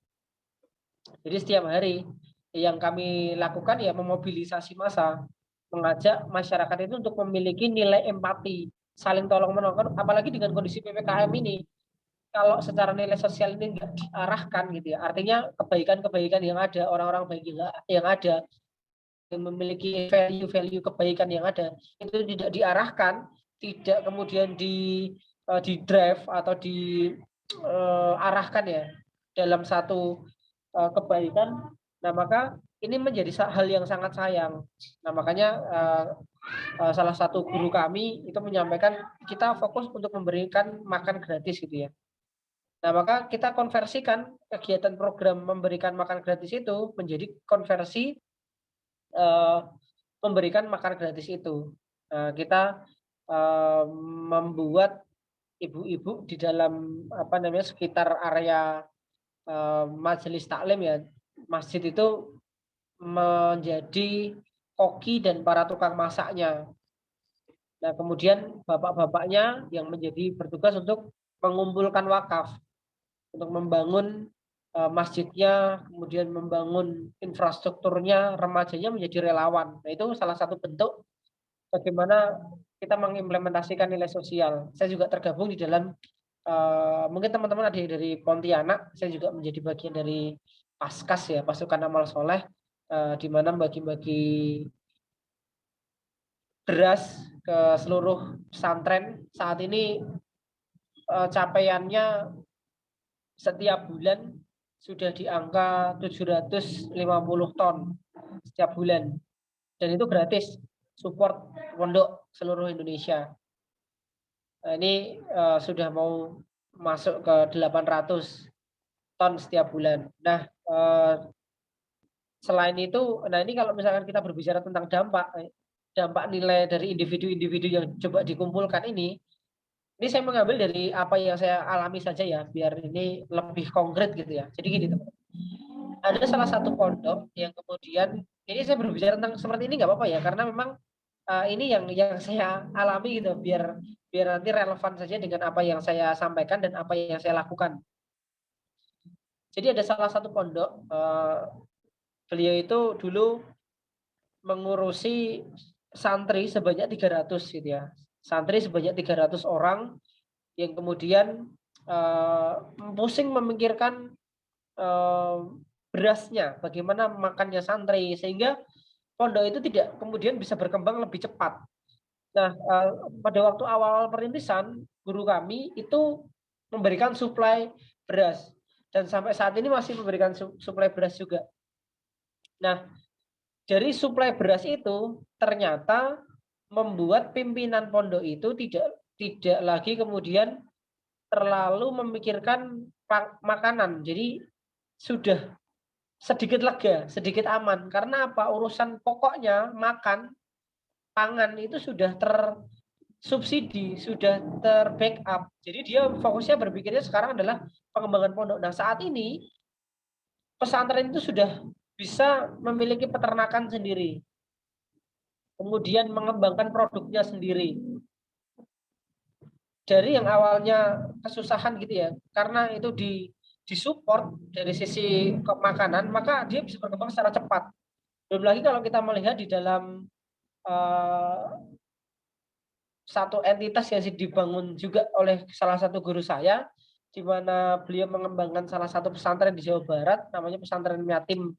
Jadi setiap hari yang kami lakukan ya memobilisasi massa, mengajak masyarakat itu untuk memiliki nilai empati, saling tolong menolong, apalagi dengan kondisi PPKM ini. Kalau secara nilai sosial ini nggak diarahkan gitu ya, artinya kebaikan-kebaikan yang ada, orang-orang baik yang ada, yang memiliki value-value kebaikan yang ada, itu tidak diarahkan, tidak kemudian di drive atau diarahkan ya dalam satu kebaikan, nah maka ini menjadi hal yang sangat sayang. Nah makanya salah satu guru kami itu menyampaikan kita fokus untuk memberikan makan gratis gitu ya. Nah maka kita konversikan kegiatan program memberikan makan gratis itu menjadi konversi memberikan makan gratis itu. Kita membuat ibu-ibu di dalam sekitar area majelis taklim ya, masjid itu menjadi koki dan para tukang masaknya. Nah, kemudian bapak-bapaknya yang menjadi bertugas untuk mengumpulkan wakaf, untuk membangun masjidnya, kemudian membangun infrastrukturnya, remajanya menjadi relawan. Nah, itu salah satu bentuk bagaimana kita mengimplementasikan nilai sosial. Saya juga tergabung di dalam mungkin teman-teman ada dari Pontianak, saya juga menjadi bagian dari Paskas ya, pasukan amal soleh, di mana bagi-bagi beras ke seluruh pesantren. Saat ini capaiannya setiap bulan sudah di angka 750 ton setiap bulan. Dan itu gratis, support pondok seluruh Indonesia. Nah, ini sudah mau masuk ke 800 ton setiap bulan. Nah, selain itu, nah ini kalau misalkan kita berbicara tentang dampak nilai dari individu-individu yang coba dikumpulkan ini saya mengambil dari apa yang saya alami saja ya, biar ini lebih konkret gitu ya. Jadi gini teman, ada salah satu pondok yang kemudian ini saya berbicara tentang seperti ini nggak apa-apa ya, karena memang ini yang saya alami gitu, biar nanti relevan saja dengan apa yang saya sampaikan dan apa yang saya lakukan. Jadi ada salah satu pondok, beliau itu dulu mengurusi santri sebanyak 300 gitu ya. Santri sebanyak 300 orang yang kemudian pusing memikirkan berasnya, bagaimana makannya santri, sehingga pondok itu tidak kemudian bisa berkembang lebih cepat. Nah, pada waktu awal-awal perintisan, guru kami itu memberikan suplai beras. Dan sampai saat ini masih memberikan suplai beras juga. Nah, dari suplai beras itu ternyata membuat pimpinan pondok itu tidak lagi kemudian terlalu memikirkan makanan. Jadi sudah sedikit lega, sedikit aman. Karena apa? Urusan pokoknya makan, pangan itu sudah tersubsidi, sudah terbackup. Jadi dia fokusnya berpikirnya sekarang adalah pengembangan pondok. Nah saat ini pesantren itu sudah bisa memiliki peternakan sendiri. Kemudian mengembangkan produknya sendiri. Dari yang awalnya kesusahan gitu ya, karena itu disupport dari sisi makanan, maka dia bisa berkembang secara cepat. Belum lagi kalau kita melihat di dalam satu entitas yang dibangun juga oleh salah satu guru saya, di mana beliau mengembangkan salah satu pesantren di Jawa Barat, namanya pesantren yatim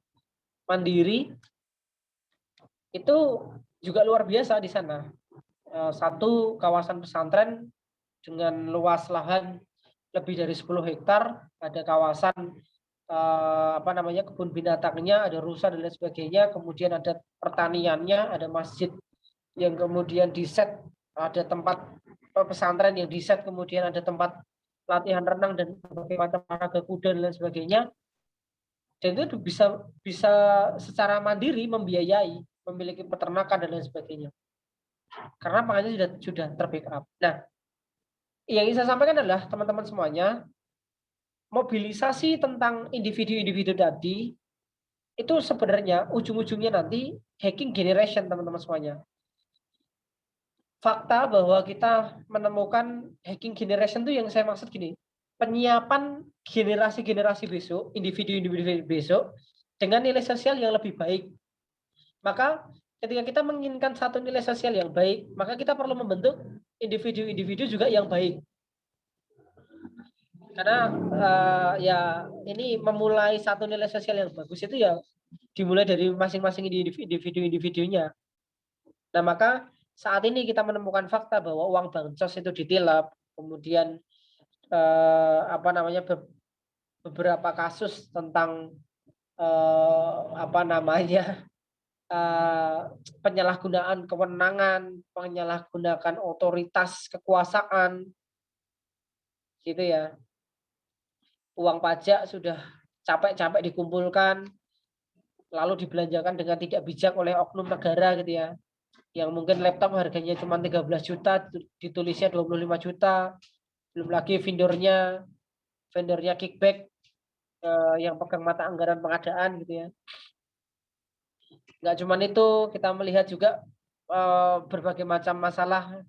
mandiri, itu juga luar biasa di sana. Satu kawasan pesantren dengan luas lahan lebih dari 10 hektar, ada kawasan kebun binatangnya, ada rusa dan lain sebagainya, kemudian ada pertaniannya, ada masjid yang kemudian diset, ada tempat pesantren yang diset, kemudian ada tempat latihan renang dan berbagai macam olahraga kuda dan lain sebagainya. Dan itu bisa secara mandiri membiayai, memiliki peternakan dan lain sebagainya. Karena pangannya sudah terbackup. Nah, yang ingin saya sampaikan adalah teman-teman semuanya, mobilisasi tentang individu-individu tadi itu sebenarnya ujung-ujungnya nanti hacking generation, teman-teman semuanya. Fakta bahwa kita menemukan hacking generation itu yang saya maksud gini, penyiapan generasi-generasi besok, individu-individu besok dengan nilai sosial yang lebih baik. Maka ketika kita menginginkan satu nilai sosial yang baik, maka kita perlu membentuk individu-individu juga yang baik. Karena ya ini memulai satu nilai sosial yang bagus itu ya dimulai dari masing-masing individu-individunya. Nah, maka saat ini kita menemukan fakta bahwa uang bansos itu ditilap, kemudian beberapa kasus tentang penyalahgunaan kewenangan, penyalahgunaan otoritas kekuasaan, gitu ya. Uang pajak sudah capek-capek dikumpulkan, lalu dibelanjakan dengan tidak bijak oleh oknum negara gitu ya. Yang mungkin laptop harganya cuma 13 juta, ditulisnya 25 juta, belum lagi vendornya kickback yang pegang mata anggaran pengadaan gitu ya. Nggak cuma itu, kita melihat juga berbagai macam masalah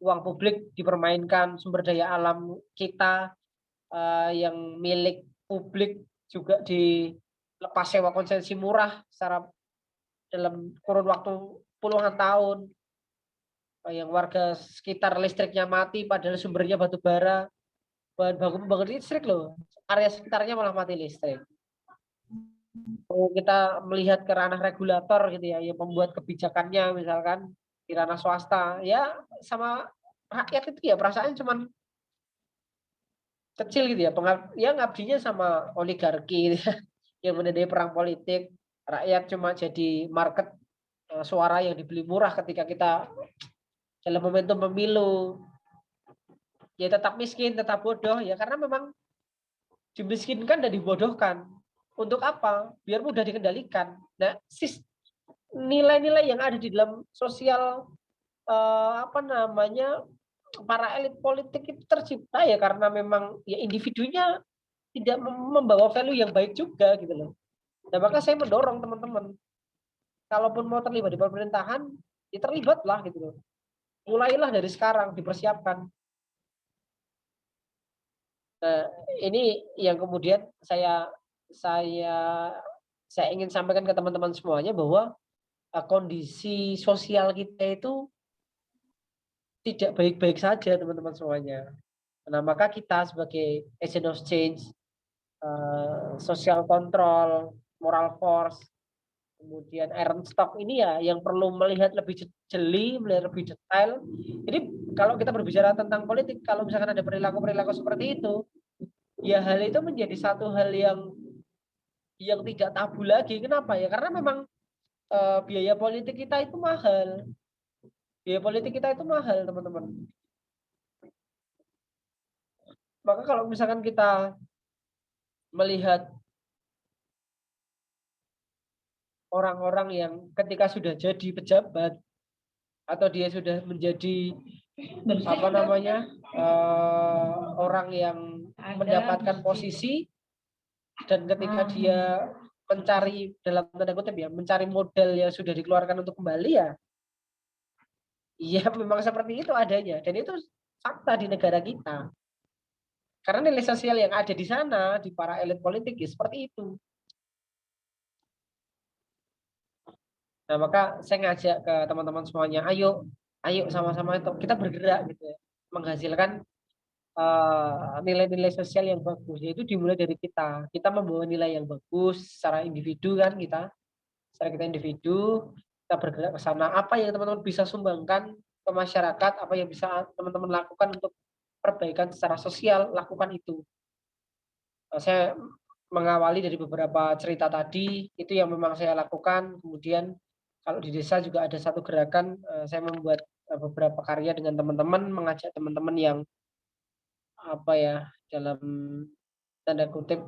uang publik dipermainkan, sumber daya alam kita yang milik publik juga dilepas sewa konsesi murah secara dalam kurun waktu puluhan tahun. Yang warga sekitar listriknya mati padahal sumbernya batu bara, bahan baku pembangkit listrik loh, area sekitarnya malah mati listrik. Kita melihat ke ranah regulator gitu ya, yang membuat kebijakannya misalkan di ranah swasta, ya sama rakyat itu ya perasaan cuman kecil gitu ya, ya ngabdinya sama oligarki gitu ya, yang menandai perang politik, rakyat cuma jadi market suara yang dibeli murah ketika kita dalam momentum pemilu. Ya tetap miskin, tetap bodoh ya, karena memang dimiskinkan dan dibodohkan. Untuk apa? Biar mudah dikendalikan. Nah, nilai-nilai yang ada di dalam sosial para elit politik itu tercipta ya karena memang ya individunya tidak membawa value yang baik juga gitu loh. Nah, maka saya mendorong teman-teman, kalaupun mau terlibat di pemerintahan, ya terlibatlah gitu loh. Mulailah dari sekarang, dipersiapkan. Nah, ini yang kemudian saya ingin sampaikan ke teman-teman semuanya bahwa kondisi sosial kita itu tidak baik-baik saja, teman-teman semuanya. Nah, maka kita sebagai agent of change, social control, moral force, kemudian iron stock ini ya yang perlu melihat lebih jeli, melihat lebih detail. Jadi kalau kita berbicara tentang politik, kalau misalkan ada perilaku-perilaku seperti itu, ya hal itu menjadi satu hal yang tidak tabu lagi. Kenapa ya? Karena memang biaya politik kita itu mahal. Biaya politik kita itu mahal, teman-teman. Maka kalau misalkan kita melihat orang-orang yang ketika sudah jadi pejabat atau dia sudah menjadi orang yang mendapatkan posisi, dan ketika dia mencari dalam tanda kutip ya, mencari modal yang sudah dikeluarkan untuk kembali ya memang seperti itu adanya, dan itu fakta di negara kita. Karena nilai sosial yang ada di sana di para elit politik ya seperti itu. Nah, maka saya ngajak ke teman-teman semuanya, ayo sama-sama itu kita bergerak gitu ya, menghasilkan nilai-nilai sosial yang bagus. Itu dimulai dari kita. Kita membawa nilai yang bagus secara individu kan secara kita individu, kita bergerak ke sana. Apa yang teman-teman bisa sumbangkan ke masyarakat, apa yang bisa teman-teman lakukan untuk perbaikan secara sosial, lakukan itu. Saya mengawali dari beberapa cerita tadi, itu yang memang saya lakukan. Kemudian kalau di desa juga ada satu gerakan, saya membuat beberapa karya dengan teman-teman, mengajak teman-teman yang apa ya, dalam tanda kutip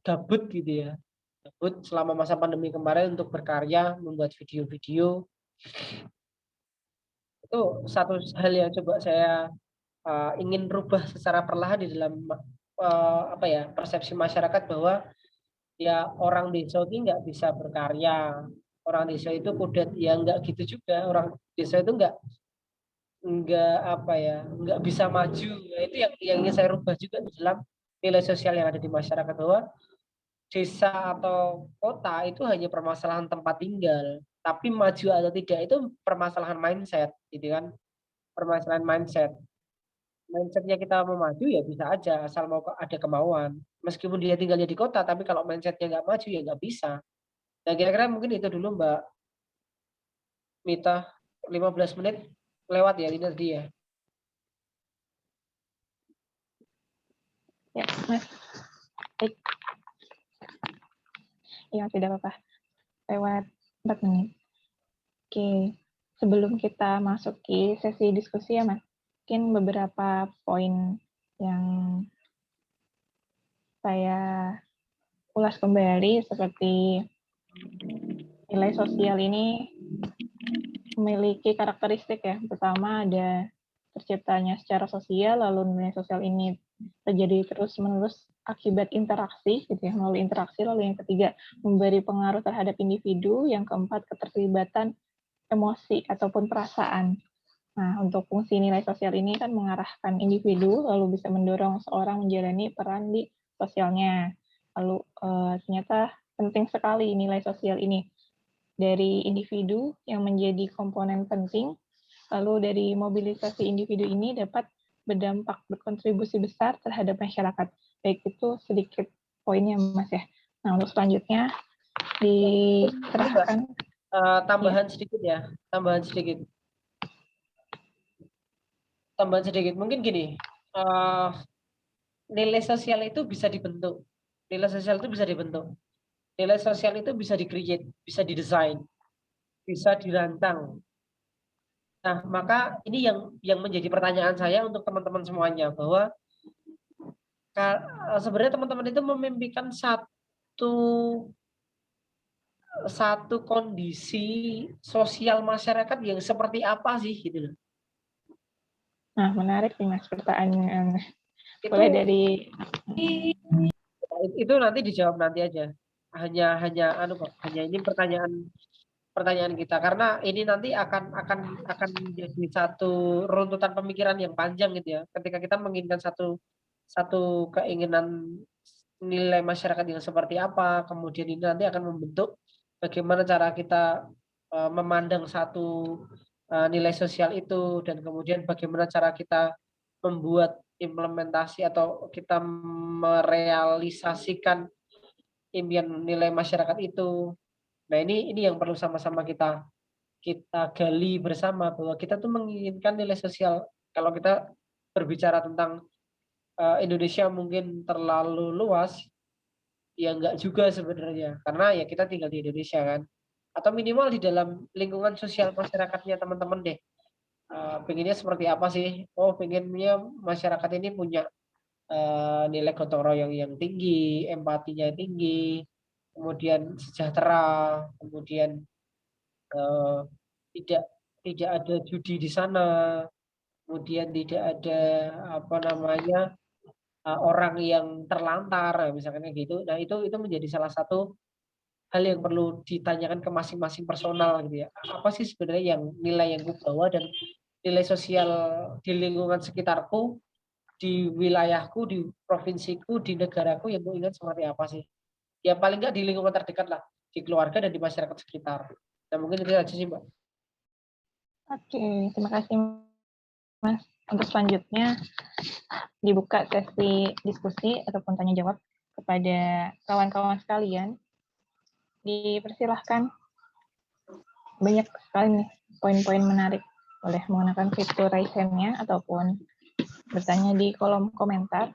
gabut gitu ya, gabut selama masa pandemi kemarin untuk berkarya, membuat video-video. Itu satu hal yang coba saya ingin rubah secara perlahan di dalam apa ya, persepsi masyarakat bahwa ya orang desa ini nggak bisa berkarya, orang desa itu kudet, ya nggak gitu juga, orang desa itu nggak apa ya, nggak bisa maju. Nah, itu yang ingin saya rubah juga di dalam nilai sosial yang ada di masyarakat, bahwa desa atau kota itu hanya permasalahan tempat tinggal, tapi maju atau tidak itu permasalahan mindset, gitu kan, permasalahan mindset. Mindsetnya kita mau maju ya bisa aja, asal mau ada kemauan. Meskipun dia tinggalnya di kota, tapi kalau mindsetnya nggak maju ya nggak bisa. Nah kira-kira mungkin itu dulu Mbak Mita, 15 menit lewat ya ini tadi ya. Ya, Mas. Baik. Ya, tidak apa-apa. Lewat 4 menit. Oke, sebelum kita masuk ke sesi diskusi ya, Mas. Mungkin beberapa poin yang saya ulas kembali, seperti nilai sosial ini memiliki karakteristik ya. Pertama ada terciptanya secara sosial, lalu nilai sosial ini terjadi terus-menerus akibat interaksi, gitu ya, melalui interaksi. Lalu yang ketiga, memberi pengaruh terhadap individu. Yang keempat, keterlibatan emosi ataupun perasaan. Nah, untuk fungsi nilai sosial ini kan mengarahkan individu, lalu bisa mendorong seorang menjalani peran di sosialnya. Lalu ternyata penting sekali nilai sosial ini dari individu yang menjadi komponen penting. Lalu dari mobilisasi individu ini dapat berdampak, berkontribusi besar terhadap masyarakat. Baik, itu sedikit poinnya, Mas ya. Nah, untuk selanjutnya diserahkan. Tambahan sedikit ya, tambahan sedikit. Mungkin gini, nilai sosial itu bisa dibentuk. Nilai sosial itu bisa dibentuk. Nilai sosial itu bisa di-create, bisa didesain, bisa dirancang. Nah, maka ini yang menjadi pertanyaan saya untuk teman-teman semuanya, bahwa sebenarnya teman-teman itu memimpikan satu kondisi sosial masyarakat yang seperti apa sih gitu loh. Nah, menarik nih Mas pertanyaan. Boleh dari itu nanti dijawab nanti aja. Hanya ini pertanyaan kita, karena ini nanti akan menjadi satu runtutan pemikiran yang panjang gitu ya. Ketika kita menginginkan satu keinginan nilai masyarakat yang seperti apa, kemudian ini nanti akan membentuk bagaimana cara kita memandang satu nilai sosial itu, dan kemudian bagaimana cara kita membuat implementasi atau kita merealisasikan impian nilai masyarakat itu. Nah, ini yang perlu sama-sama kita gali bersama, bahwa kita tuh menginginkan nilai sosial. Kalau kita berbicara tentang Indonesia mungkin terlalu luas, ya enggak juga sebenarnya, karena ya kita tinggal di Indonesia kan, atau minimal di dalam lingkungan sosial masyarakatnya teman-teman deh. Pengennya seperti apa sih? Oh, pengennya masyarakat ini punya nilai gotong royong yang tinggi, empatinya tinggi, kemudian sejahtera, kemudian eh, tidak tidak ada judi di sana, kemudian tidak ada apa namanya orang yang terlantar, misalkan kayak gitu. Nah, itu menjadi salah satu hal yang perlu ditanyakan ke masing-masing personal gitu ya. Apa sih sebenarnya yang nilai yang gue bawa, dan nilai sosial di lingkungan sekitarku, di wilayahku, di provinsiku, di negaraku yang gue ingat seperti apa sih? Ya paling nggak di lingkungan terdekat lah, di keluarga dan di masyarakat sekitar. Nah, mungkin itu aja sih Mbak. Oke, terima kasih Mas. Untuk selanjutnya dibuka sesi diskusi ataupun tanya jawab kepada kawan-kawan sekalian. Dipersilahkan, banyak sekali nih poin-poin menarik. Boleh menggunakan fitur raise hand-nya ataupun bertanya di kolom komentar.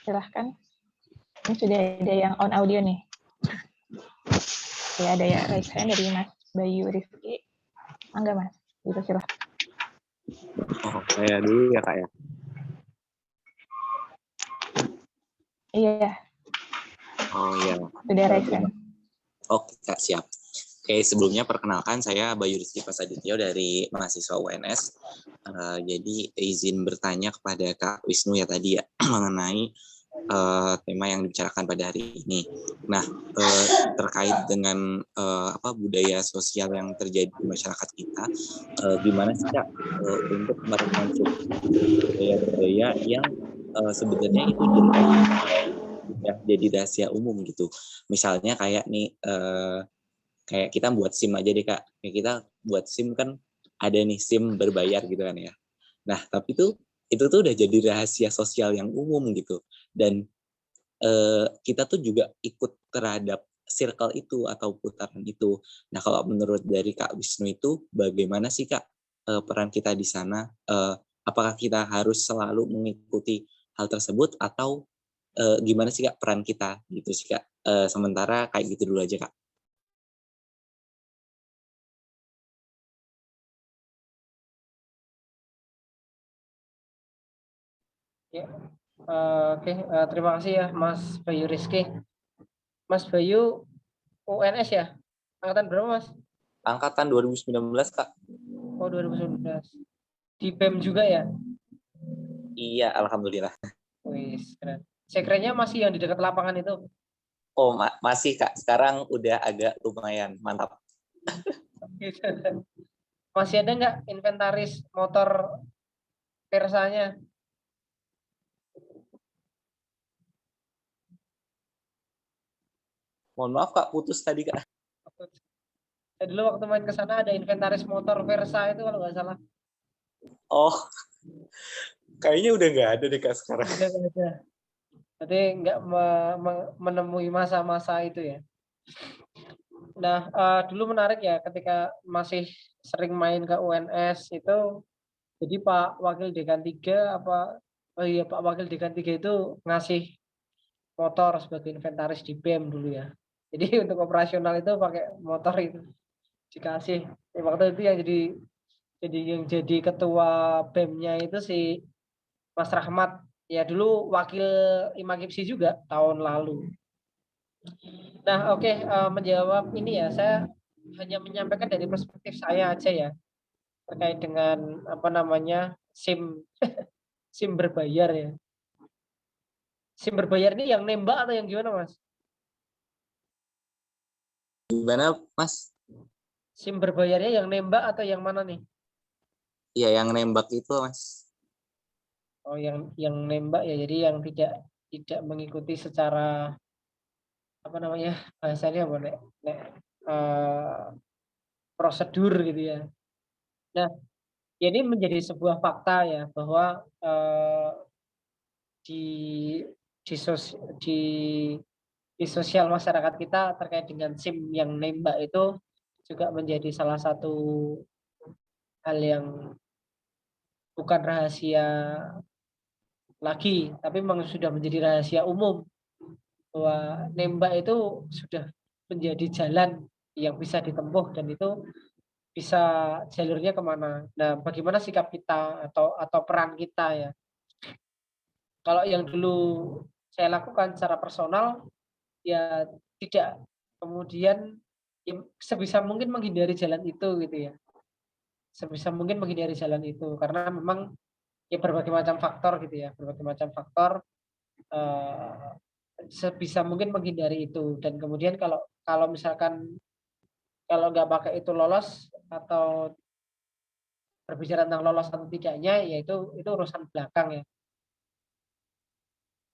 Silahkan. Ini sudah ada yang on audio nih. Ya, ada ya raise hand dari Mas Bayu Rizky. Enggak, Mas? Gitu, silahkan. Oh, saya dulu ya Kak ya. Iya, Oh ya. sudah raise hand. Oke Kak, siap. Oke, sebelumnya perkenalkan saya Bayu Rizky Prasadityo dari mahasiswa UNS. Jadi izin bertanya kepada Kak Wisnu ya tadi ya mengenai tema yang dibicarakan pada hari ini. Nah, terkait dengan budaya sosial yang terjadi di masyarakat kita, gimana sih Kak untuk merekonstruksi budaya-budaya yang sebenarnya itu jelek ya jadi rahasia umum gitu. Misalnya kayak nih kayak kita buat SIM aja deh Kak. Kayak kita buat SIM kan ada nih SIM berbayar gitu kan ya. Nah, tapi itu tuh udah jadi rahasia sosial yang umum gitu. Dan kita tuh juga ikut terhadap circle itu atau putaran itu. Nah, kalau menurut dari Kak Wisnu itu bagaimana sih Kak peran kita di sana? Apakah kita harus selalu mengikuti hal tersebut atau gimana sih Kak peran kita gitu sih Kak? Sementara kayak gitu dulu aja Kak. Ya. Oke, terima kasih ya Mas Bayu Rizky. Mas Bayu UNS ya? Angkatan berapa Mas? Angkatan 2019 Kak. Oh 2019. Di BEM juga ya? Iya, alhamdulillah. Wis, keren. Sekrenya masih yang di dekat lapangan itu? Oh, masih Kak. Sekarang udah agak lumayan mantap. Masih ada nggak inventaris motor Versanya? Mohon maaf Kak, putus tadi Kak. Dulu waktu main ke sana ada inventaris motor Versa itu kalau nggak salah. Oh, kayaknya udah nggak ada deh Kak sekarang. Udah nggak ada. Jadi nggak menemui masa-masa itu ya. Nah, dulu menarik ya ketika masih sering main ke UNS itu. Jadi Pak Wakil Dekan 3 Pak Wakil Dekan 3 itu ngasih motor sebagai inventaris di BEM dulu ya. Jadi untuk operasional itu pakai motor itu dikasih. Waktu itu yang jadi ketua BEM-nya itu si Mas Rahmat. Ya dulu wakil Imakipsi juga tahun lalu. Nah, oke, menjawab ini ya, saya hanya menyampaikan dari perspektif saya aja ya terkait dengan SIM SIM berbayar ya. SIM berbayar ini yang nembak atau yang gimana, Mas? Gimana Mas? SIM berbayarnya yang nembak atau yang mana nih? Iya, yang nembak itu Mas. Oh, yang nembak ya. Jadi yang tidak mengikuti secara bahasanya apa prosedur gitu ya. Nah, ini menjadi sebuah fakta ya bahwa di di, sos, di sosial masyarakat kita terkait dengan SIM yang nembak itu juga menjadi salah satu hal yang bukan rahasia lagi, tapi memang sudah menjadi rahasia umum bahwa nembak itu sudah menjadi jalan yang bisa ditempuh dan itu bisa jalurnya kemana. Nah, bagaimana sikap kita atau peran kita ya? Kalau yang dulu saya lakukan secara personal, ya tidak kemudian ya, sebisa mungkin menghindari jalan itu gitu ya. Sebisa mungkin menghindari jalan itu karena memang ya berbagai macam faktor gitu ya, berbagai macam faktor eh, sebisa mungkin menghindari itu dan kemudian kalau kalau misalkan kalau nggak pakai itu lolos atau berbicara tentang lolos atau tidaknya yaitu urusan belakang ya.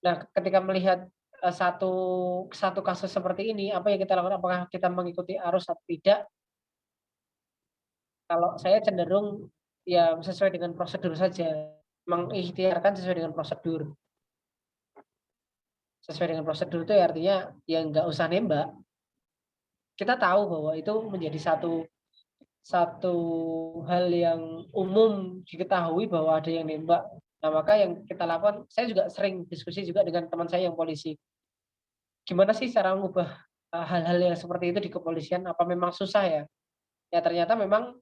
Nah, ketika melihat satu kasus seperti ini, apa yang kita lakukan? Apakah kita mengikuti arus atau tidak? Kalau saya cenderung ya sesuai dengan prosedur saja, mengikhtiarkan sesuai dengan prosedur. Sesuai dengan prosedur itu ya artinya ya nggak usah nembak. Kita tahu bahwa itu menjadi satu hal yang umum diketahui bahwa ada yang nembak. Nah, maka yang kita lakukan, saya juga sering diskusi juga dengan teman saya yang polisi. Gimana sih cara mengubah hal-hal yang seperti itu di kepolisian? Apa memang susah ya? Ya ternyata memang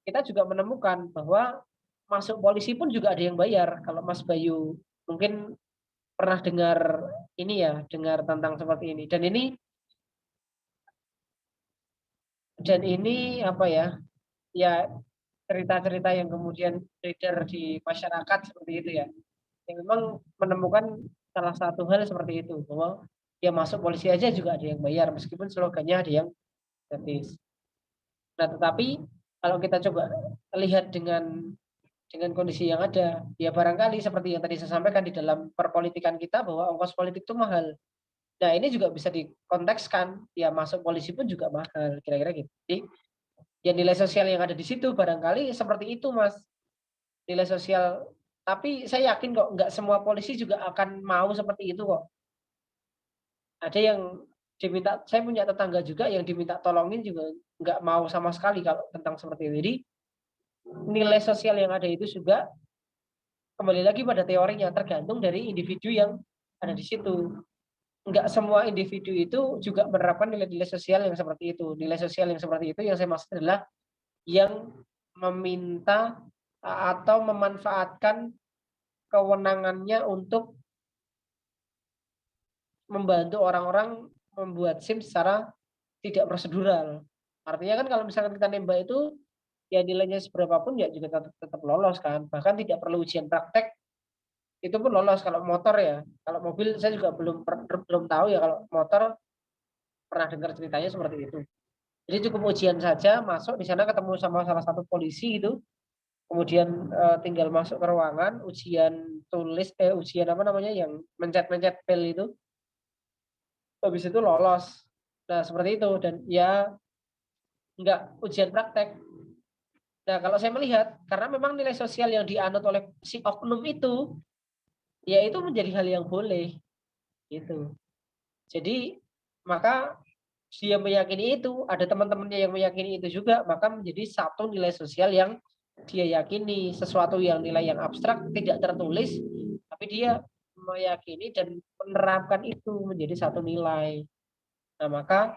kita juga menemukan bahwa masuk polisi pun juga ada yang bayar. Kalau Mas Bayu mungkin pernah dengar ini ya, dengar tentang seperti ini. Dan ini apa ya? Ya cerita-cerita yang kemudian beredar di masyarakat seperti itu ya. Yang memang menemukan salah satu hal seperti itu bahwa ya masuk polisi aja juga ada yang bayar meskipun slogannya ada yang gratis. Nah, tetapi kalau kita coba lihat dengan kondisi yang ada, ya barangkali seperti yang tadi saya sampaikan di dalam perpolitikan kita bahwa ongkos politik itu mahal. Nah, ini juga bisa dikontekskan, ya masuk polisi pun juga mahal, kira-kira gitu. Jadi, ya nilai sosial yang ada di situ barangkali seperti itu, Mas. Nilai sosial, tapi saya yakin kok nggak semua polisi juga akan mau seperti itu kok. Ada yang diminta, saya punya tetangga juga yang diminta tolongin juga nggak mau sama sekali kalau tentang seperti itu. Jadi, nilai sosial yang ada itu juga kembali lagi pada teorinya, tergantung dari individu yang ada di situ. Enggak semua individu itu juga menerapkan nilai-nilai sosial yang seperti itu. Nilai sosial yang seperti itu yang saya maksud adalah yang meminta atau memanfaatkan kewenangannya untuk membantu orang-orang membuat SIM secara tidak prosedural. Artinya kan kalau misalkan kita nembak itu, ya nilainya seberapa pun ya juga tetap lolos kan. Bahkan tidak perlu ujian praktek, itu pun lolos kalau motor ya. Kalau mobil saya juga belum tahu ya, kalau motor pernah dengar ceritanya seperti itu. Jadi cukup ujian saja, masuk di sana ketemu sama salah satu polisi itu, kemudian tinggal masuk ke ruangan, ujian apa namanya yang mencet-mencet bel itu, habis itu lolos. Nah, seperti itu dan ya nggak ujian praktek. Nah, kalau saya melihat karena memang nilai sosial yang dianut oleh si oknum itu, ya itu menjadi hal yang boleh gitu. Jadi maka dia meyakini itu, ada teman-temannya yang meyakini itu juga, maka menjadi satu nilai sosial yang dia yakini, sesuatu yang nilai yang abstrak tidak tertulis, tapi dia meyakini dan menerapkan itu menjadi satu nilai. Nah, maka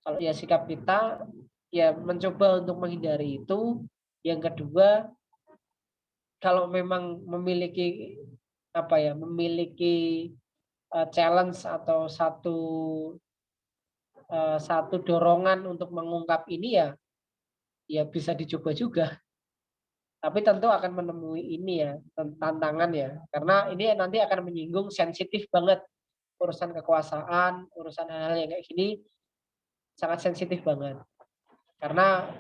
kalau ya sikap kita ya mencoba untuk menghindari itu. Yang kedua, kalau memang memiliki apa ya, memiliki challenge atau satu dorongan untuk mengungkap ini ya, ya bisa dicoba juga. Tapi tentu akan menemui ini ya, tantangan ya. Karena ini nanti akan menyinggung sensitif banget. Urusan kekuasaan, urusan hal-hal yang kayak gini sangat sensitif banget. Karena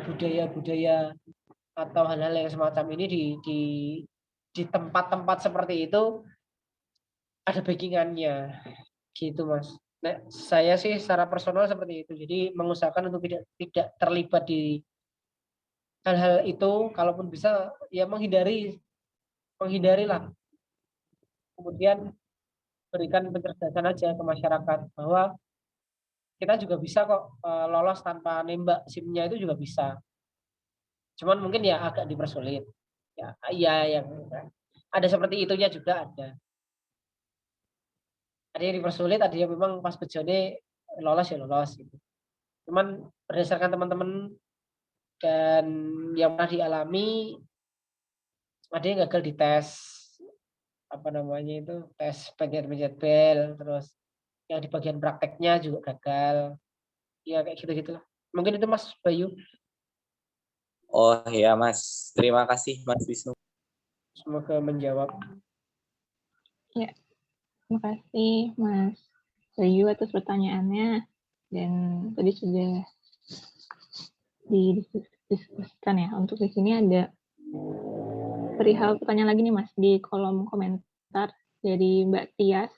budaya-budaya atau hal-hal yang semacam ini di tempat-tempat seperti itu ada backing-annya gitu, Mas. Nah, saya sih secara personal seperti itu. Jadi mengusahakan untuk tidak tidak terlibat di hal-hal itu, kalaupun bisa ya menghindarilah. Kemudian berikan pencerdasan aja ke masyarakat bahwa kita juga bisa kok lolos tanpa nembak SIM-nya itu juga bisa. Cuman mungkin ya agak dipersulit. Ya, iya yang ada seperti itunya juga ada. Ada yang dipersulit, ada yang memang pas bejone lolos ya lolos gitu. Cuman berdasarkan teman-teman dan yang pernah dialami, ada yang gagal di tes apa namanya itu, tes pencet-pencet bel, terus yang di bagian prakteknya juga gagal. Ya kayak gitu-gitulah. Mungkin itu Mas Bayu. Oh ya Mas, terima kasih Mas Wisnu. Semoga menjawab. Ya, terima kasih Mas Bayu atas pertanyaannya dan tadi sudah didiskusikan ya. Untuk di sini ada perihal pertanyaan lagi nih Mas di kolom komentar dari Mbak Tias.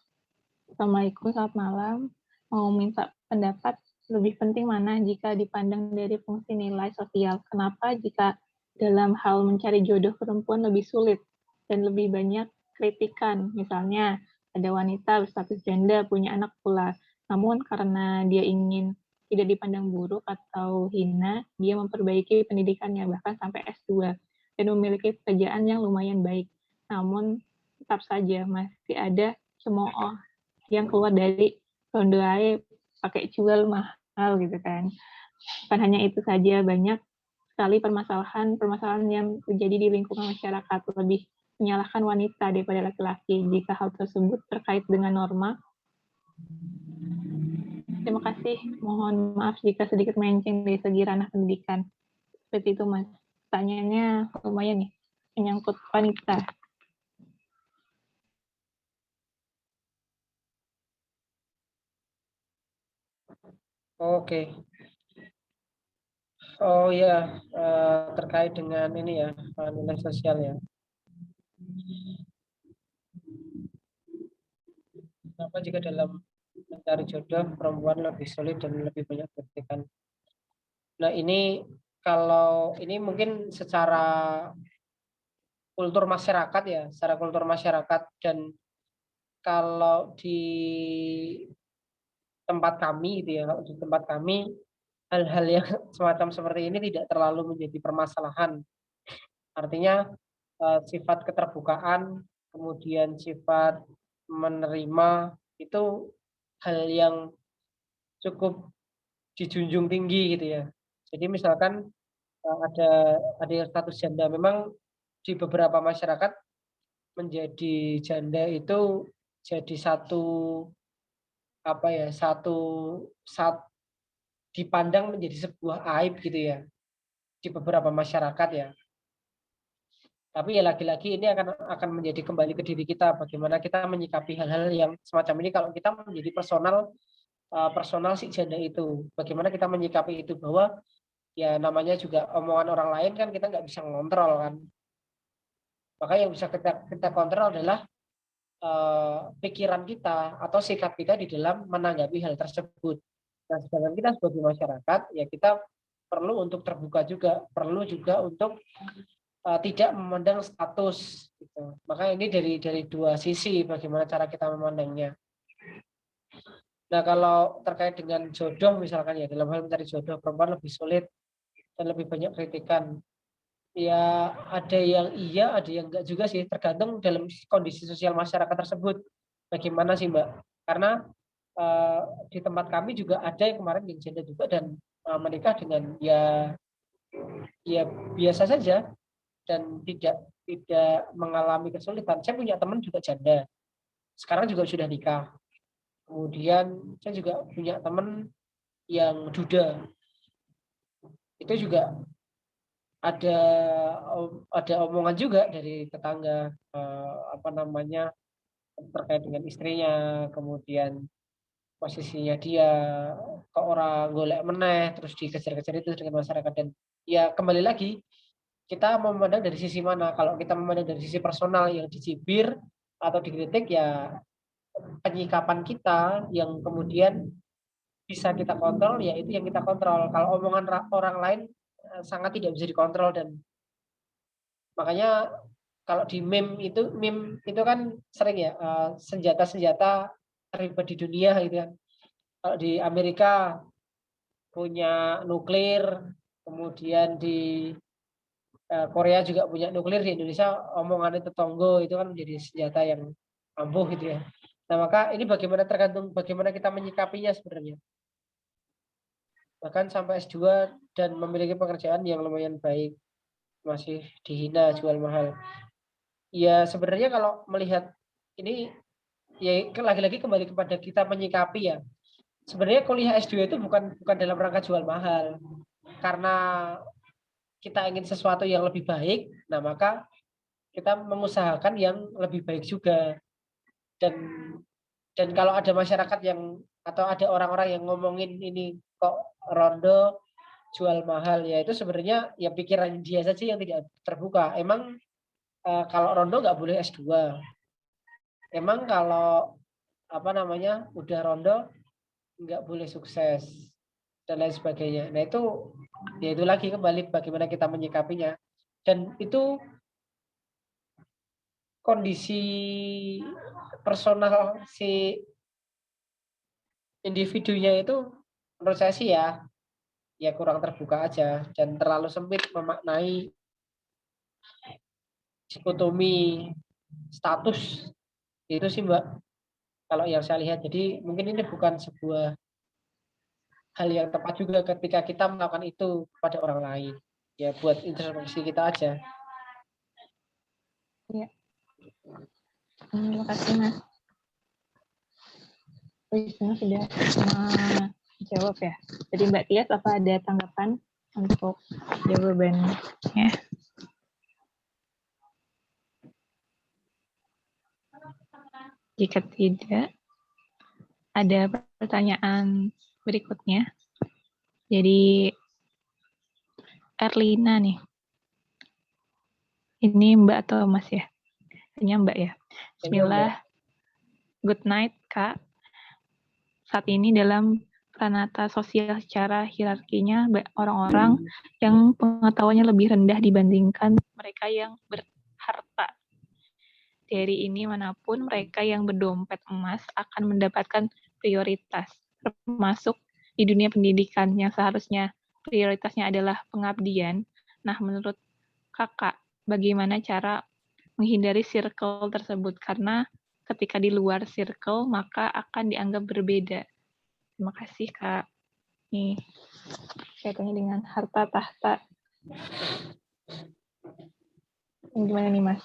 Assalamualaikum, selamat malam. Mau minta pendapat, lebih penting mana jika dipandang dari fungsi nilai sosial? Kenapa jika dalam hal mencari jodoh perempuan lebih sulit dan lebih banyak kritikan? Misalnya ada wanita berstatus janda punya anak pula, namun karena dia ingin tidak dipandang buruk atau hina, dia memperbaiki pendidikannya bahkan sampai S2 dan memiliki pekerjaan yang lumayan baik. Namun tetap saja masih ada cemooh yang keluar dari rondo ae pakai jual mahal gitu kan. Bukan hanya itu saja, banyak sekali permasalahan yang terjadi di lingkungan masyarakat, lebih menyalahkan wanita daripada laki-laki jika hal tersebut terkait dengan norma. Terima kasih. Mohon maaf jika sedikit melenceng dari segi ranah pendidikan. Seperti itu, Mas. Pertanyaannya lumayan nih, menyangkut wanita. Oke. Oh ya, terkait dengan ini ya, nilai sosial ya. Kenapa jika dalam mencari jodoh perempuan lebih sulit dan lebih banyak kritikan? Nah ini kalau ini mungkin secara kultur masyarakat ya, secara kultur masyarakat, dan kalau di tempat kami gitu ya, di tempat kami hal-hal yang semacam seperti ini tidak terlalu menjadi permasalahan. Artinya sifat keterbukaan, kemudian sifat menerima itu hal yang cukup dijunjung tinggi gitu ya. Jadi misalkan ada yang status janda, memang di beberapa masyarakat menjadi janda itu jadi satu apa ya, satu dipandang menjadi sebuah aib gitu ya di beberapa masyarakat ya. Tapi ya lagi-lagi ini akan menjadi kembali ke diri kita, bagaimana kita menyikapi hal-hal yang semacam ini. Kalau kita menjadi personal si janda itu, bagaimana kita menyikapi itu, bahwa ya namanya juga omongan orang lain kan kita nggak bisa ngontrol kan. Maka yang bisa kita kontrol adalah pikiran kita atau sikap kita di dalam menanggapi hal tersebut. Nah, sedangkan kita sebagai masyarakat ya kita perlu untuk terbuka juga, perlu juga untuk tidak memandang status gitu. Maka ini dari dua sisi bagaimana cara kita memandangnya. Nah, kalau terkait dengan jodoh misalkan ya, dalam hal mencari jodoh perempuan lebih sulit dan lebih banyak kritikan. Ya ada yang iya, ada yang enggak juga sih, tergantung dalam kondisi sosial masyarakat tersebut. Bagaimana sih, Mbak? Karena di tempat kami juga ada yang kemarin yang janda juga dan menikah dengan ya biasa saja dan tidak mengalami kesulitan. Saya punya teman juga janda. Sekarang juga sudah nikah. Kemudian saya juga punya teman yang duda. Itu juga ada omongan juga dari tetangga apa namanya terkait dengan istrinya, kemudian posisinya dia ke orang golek meneh terus dikejar-kejar itu dengan masyarakat. Dan ya kembali lagi kita memandang dari sisi mana. Kalau kita memandang dari sisi personal yang dicibir atau dikritik, ya penyikapan kita yang kemudian bisa kita kontrol, ya itu yang kita kontrol. Kalau omongan orang lain sangat tidak bisa dikontrol. Dan makanya kalau di meme itu kan sering ya senjata-senjata terlibat di dunia gitu kan. Kalau di Amerika punya nuklir, kemudian di Korea juga punya nuklir, di Indonesia omongan itu tonggo itu kan menjadi senjata yang ampuh gitu ya. Nah, maka ini tergantung bagaimana kita menyikapinya sebenarnya. Bahkan sampai S2 dan memiliki pekerjaan yang lumayan baik, masih dihina, jual mahal. Ya sebenarnya kalau melihat ini, ya lagi-lagi kembali kepada kita menyikapi ya. Sebenarnya kuliah S2 itu bukan dalam rangka jual mahal. Karena kita ingin sesuatu yang lebih baik, nah maka kita mengusahakan yang lebih baik juga. Dan kalau ada masyarakat yang atau ada orang-orang yang ngomongin ini kok rondo jual mahal, ya itu sebenarnya ya pikiran dia saja yang tidak terbuka. Emang kalau rondo nggak boleh S2. Emang kalau apa namanya udah rondo nggak boleh sukses dan lain sebagainya. Nah itu ya itu lagi kembali bagaimana kita menyikapinya. Dan itu kondisi personal si individunya itu menurut saya sih ya kurang terbuka aja dan terlalu sempit memaknai dikotomi status itu sih Mbak kalau yang saya lihat. Jadi mungkin ini bukan sebuah hal yang tepat juga ketika kita melakukan itu kepada orang lain. Ya buat introspeksi kita aja. Ya. Terima kasih Mas Wisnu sudah menjawab ya. Jadi Mbak Tias apa ada tanggapan untuk jawabannya? Jika tidak, ada pertanyaan berikutnya. Jadi Erlina nih. Ini Mbak atau Mas ya? Hanya Mbak ya. Bismillah. Good night, Kak. Saat ini dalam pranata sosial secara hierarkinya orang-orang yang pengetahuannya lebih rendah dibandingkan mereka yang berharta. Dari ini manapun mereka yang berdompet emas akan mendapatkan prioritas, termasuk di dunia pendidikan yang seharusnya prioritasnya adalah pengabdian. Nah, menurut Kakak, bagaimana cara menghindari circle tersebut? Karena ketika di luar circle, maka akan dianggap berbeda. Terima kasih, Kak. Nih, kaitannya dengan harta tahta. Gimana nih, Mas?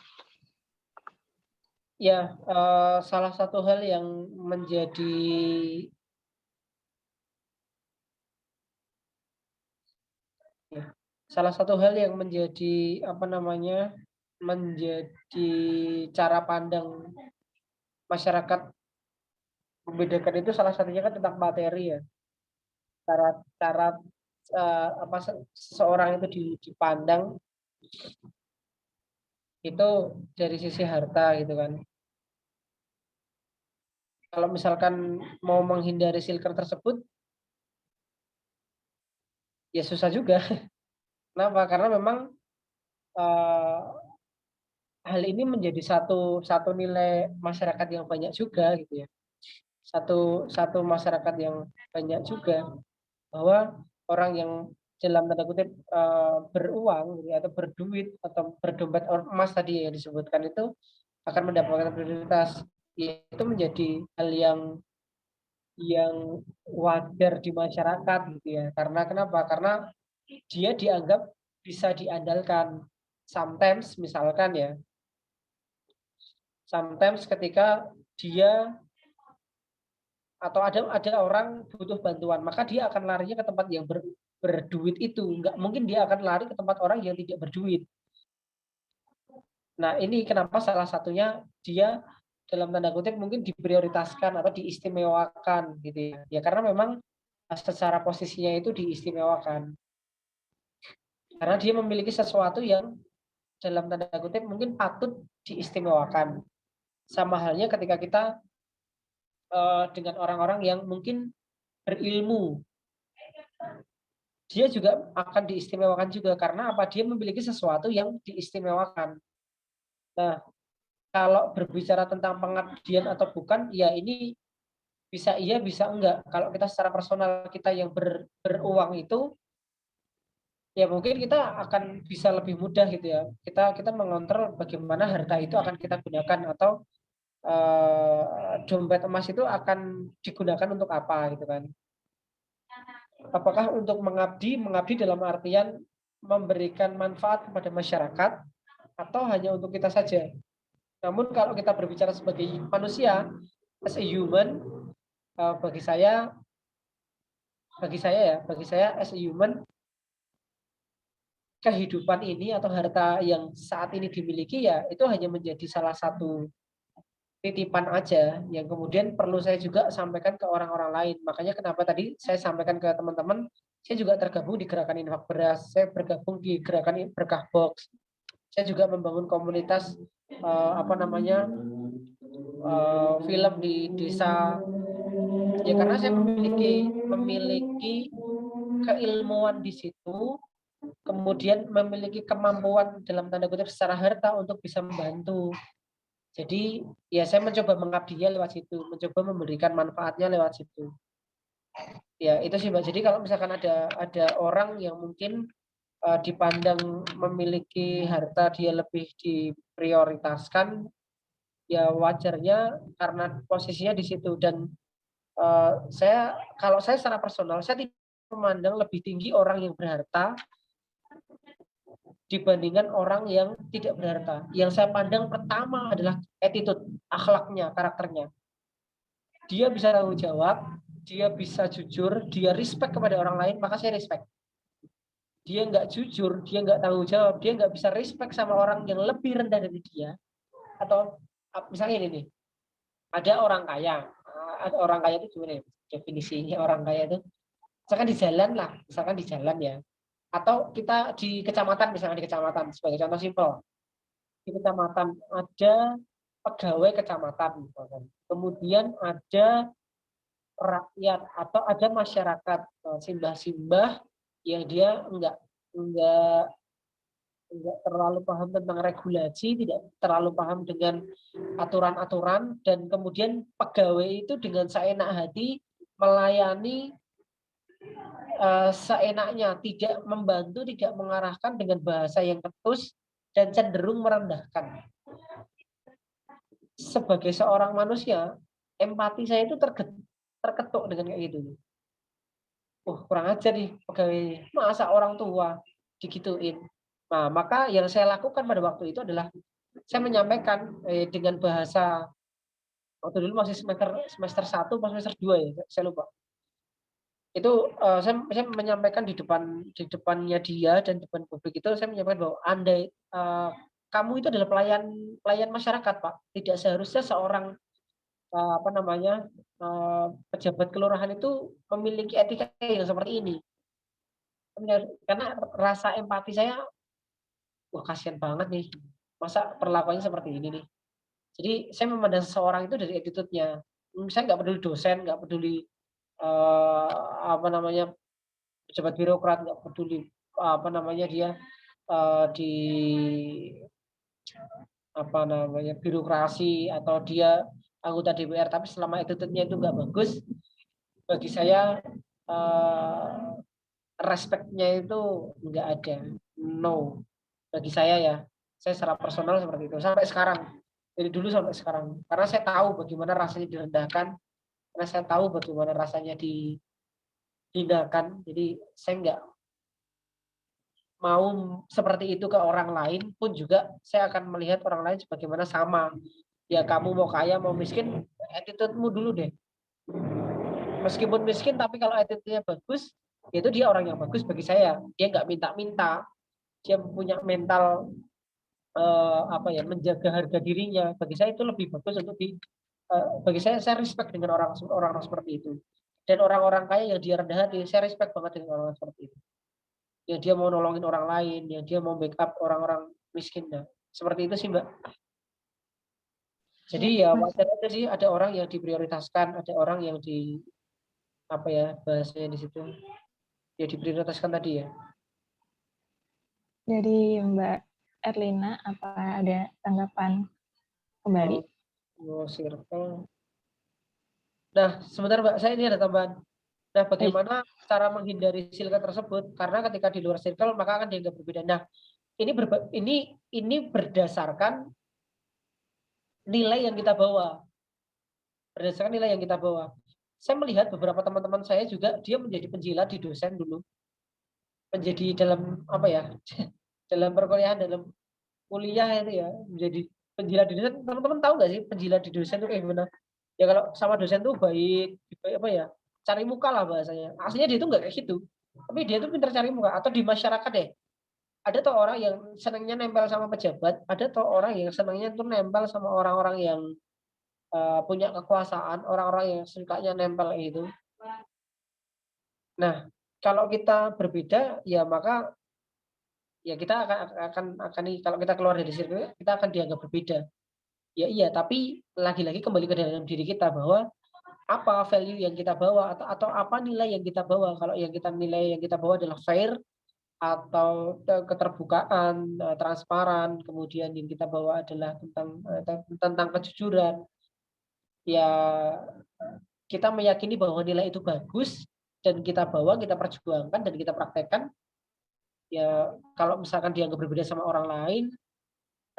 Ya, salah satu hal yang menjadi menjadi cara pandang masyarakat membedakan itu salah satunya kan tentang materi ya. Cara seseorang itu dipandang itu dari sisi harta gitu kan. Kalau misalkan mau menghindari circle tersebut, ya susah juga. Kenapa? Karena memang hal ini menjadi satu nilai masyarakat yang banyak juga gitu ya. Satu masyarakat yang banyak juga bahwa orang yang dalam tanda kutip beruang gitu, atau berduit atau berdompet emas tadi yang disebutkan itu akan mendapatkan prioritas. Itu menjadi hal yang wajar di masyarakat gitu ya. Karena kenapa? Karena dia dianggap bisa diandalkan. Sometimes misalkan ya, sometimes ketika dia atau ada orang butuh bantuan, maka dia akan larinya ke tempat yang berduit itu. Nggak mungkin dia akan lari ke tempat orang yang tidak berduit. Nah, ini kenapa salah satunya dia dalam tanda kutip mungkin diprioritaskan atau diistimewakan gitu ya. Ya karena memang secara posisinya itu diistimewakan. Karena dia memiliki sesuatu yang dalam tanda kutip mungkin patut diistimewakan. Sama halnya ketika kita dengan orang-orang yang mungkin berilmu, dia juga akan diistimewakan juga karena apa? Dia memiliki sesuatu yang diistimewakan. Nah, kalau berbicara tentang pengabdian atau bukan, ya ini bisa iya, bisa enggak. Kalau kita secara personal kita yang beruang itu, ya mungkin kita akan bisa lebih mudah gitu ya. Kita mengontrol bagaimana harta itu akan kita gunakan atau dompet emas itu akan digunakan untuk apa gitu kan. Apakah untuk mengabdi dalam artian memberikan manfaat kepada masyarakat atau hanya untuk kita saja. Namun kalau kita berbicara sebagai manusia, as a human, bagi saya as a human, kehidupan ini atau harta yang saat ini dimiliki ya itu hanya menjadi salah satu titipan aja yang kemudian perlu saya juga sampaikan ke orang-orang lain. Makanya kenapa tadi saya sampaikan ke teman-teman, saya juga tergabung di gerakan infak beras, saya bergabung di gerakan berkah box. Saya juga membangun komunitas film di desa. Ya karena saya memiliki keilmuan di situ, kemudian memiliki kemampuan dalam tanda kutip secara harta untuk bisa membantu. Jadi ya saya mencoba mengabdinya lewat situ, mencoba memberikan manfaatnya lewat situ. Ya itu sih Mbak. Jadi kalau misalkan ada orang yang mungkin dipandang memiliki harta dia lebih diprioritaskan, ya wajarnya karena posisinya di situ. Dan kalau saya secara personal, saya tidak memandang lebih tinggi orang yang berharta dibandingkan orang yang tidak berharta. Yang saya pandang pertama adalah attitude, akhlaknya, karakternya. Dia bisa tanggung jawab, dia bisa jujur, dia respect kepada orang lain, maka saya respect. Dia nggak jujur, dia nggak tanggung jawab, dia nggak bisa respect sama orang yang lebih rendah dari dia. Atau misalnya ini nih, ada orang kaya. Ada orang kaya itu gimana ya? Definisinya orang kaya itu, misalkan di jalan lah, misalkan di jalan ya. Atau kita di kecamatan, misalnya di kecamatan, sebagai contoh simpel. Di kecamatan ada pegawai kecamatan, misalkan. Kemudian ada rakyat atau ada masyarakat simbah-simbah yang dia enggak terlalu paham tentang regulasi, tidak terlalu paham dengan aturan-aturan, dan kemudian pegawai itu dengan seenak hati melayani seenaknya, tidak membantu, tidak mengarahkan dengan bahasa yang ketus dan cenderung merendahkan. Sebagai seorang manusia, empati saya itu terketuk dengan kayak gitu. Kurang ajar nih pegawai, masa orang tua digituin. Nah, maka yang saya lakukan pada waktu itu adalah saya menyampaikan dengan bahasa, waktu dulu masih semester 1 atau semester 2 ya, saya lupa. Itu saya menyampaikan di depannya dia dan depan publik itu, saya menyampaikan bahwa andai kamu itu adalah pelayan masyarakat, Pak. Tidak seharusnya seorang pejabat kelurahan itu memiliki etika yang seperti ini. Karena rasa empati saya, wah kasihan banget nih, masa perlakuannya seperti ini nih. Jadi saya memandang seseorang itu dari attitude-nya. Saya nggak peduli dosen, nggak peduli pejabat birokrat, nggak peduli dia di birokrasi atau dia anggota DPR, tapi selama attitude-nya itu nggak bagus, bagi saya respect-nya itu nggak ada, no, bagi saya ya. Saya secara personal seperti itu sampai sekarang, dari dulu sampai sekarang, karena saya tahu bagaimana rasanya direndahkan, karena saya tahu bagaimana rasanya dihinakan. Jadi saya nggak mau seperti itu ke orang lain pun juga. Saya akan melihat orang lain sebagaimana sama. Ya kamu mau kaya mau miskin, attitude-mu dulu deh. Meskipun miskin tapi kalau attitude-nya bagus, itu dia orang yang bagus bagi saya. Dia nggak minta-minta, dia punya mental menjaga harga dirinya. Bagi saya itu lebih bagus untuk bagi saya respect dengan orang seperti itu. Dan orang-orang kaya yang dia rendah hati, saya respect banget dengan orang seperti itu. Yang dia mau nolongin orang lain, yang dia mau backup orang-orang miskin. Nah, seperti itu sih Mbak. Jadi ya wajar aja sih ada orang yang diprioritaskan, ada orang yang bahasanya di situ ya diprioritaskan tadi ya. Dari Mbak Erlina, apa ada tanggapan kembali? Circle. Nah, sebentar Mbak, saya ini ada tambahan. Nah, bagaimana cara menghindari circle tersebut? Karena ketika di luar circle maka akan dianggap berbeda. Nah, ini berdasarkan nilai yang kita bawa. Berdasarkan nilai yang kita bawa. Saya melihat beberapa teman-teman saya juga dia menjadi penjilat di dosen dulu. Menjadi dalam dalam perkuliahan, dalam kuliah itu ya, menjadi penjilat di dosen. Teman-teman tahu nggak sih penjilat di dosen itu kayak gimana? Ya kalau sama dosen tuh baik, cari muka lah bahasanya. Aslinya dia tuh nggak kayak gitu. Tapi dia tuh pintar cari muka. Atau di masyarakat deh. Ada tuh orang yang senangnya nempel sama pejabat, ada tuh orang yang senangnya tuh nempel sama orang-orang yang punya kekuasaan, orang-orang yang sukanya nempel itu. Nah, kalau kita berbeda, ya maka ya kita akan kalau kita keluar dari sirkel, kita akan dianggap berbeda. Ya iya, tapi lagi-lagi kembali ke dalam diri kita bahwa apa value yang kita bawa atau apa nilai yang kita bawa. Kalau nilai yang kita bawa adalah fair atau keterbukaan, transparan, kemudian yang kita bawa adalah tentang kejujuran. Ya kita meyakini bahwa nilai itu bagus dan kita bawa, kita perjuangkan dan kita praktekkan, ya kalau misalkan dianggap berbeda sama orang lain,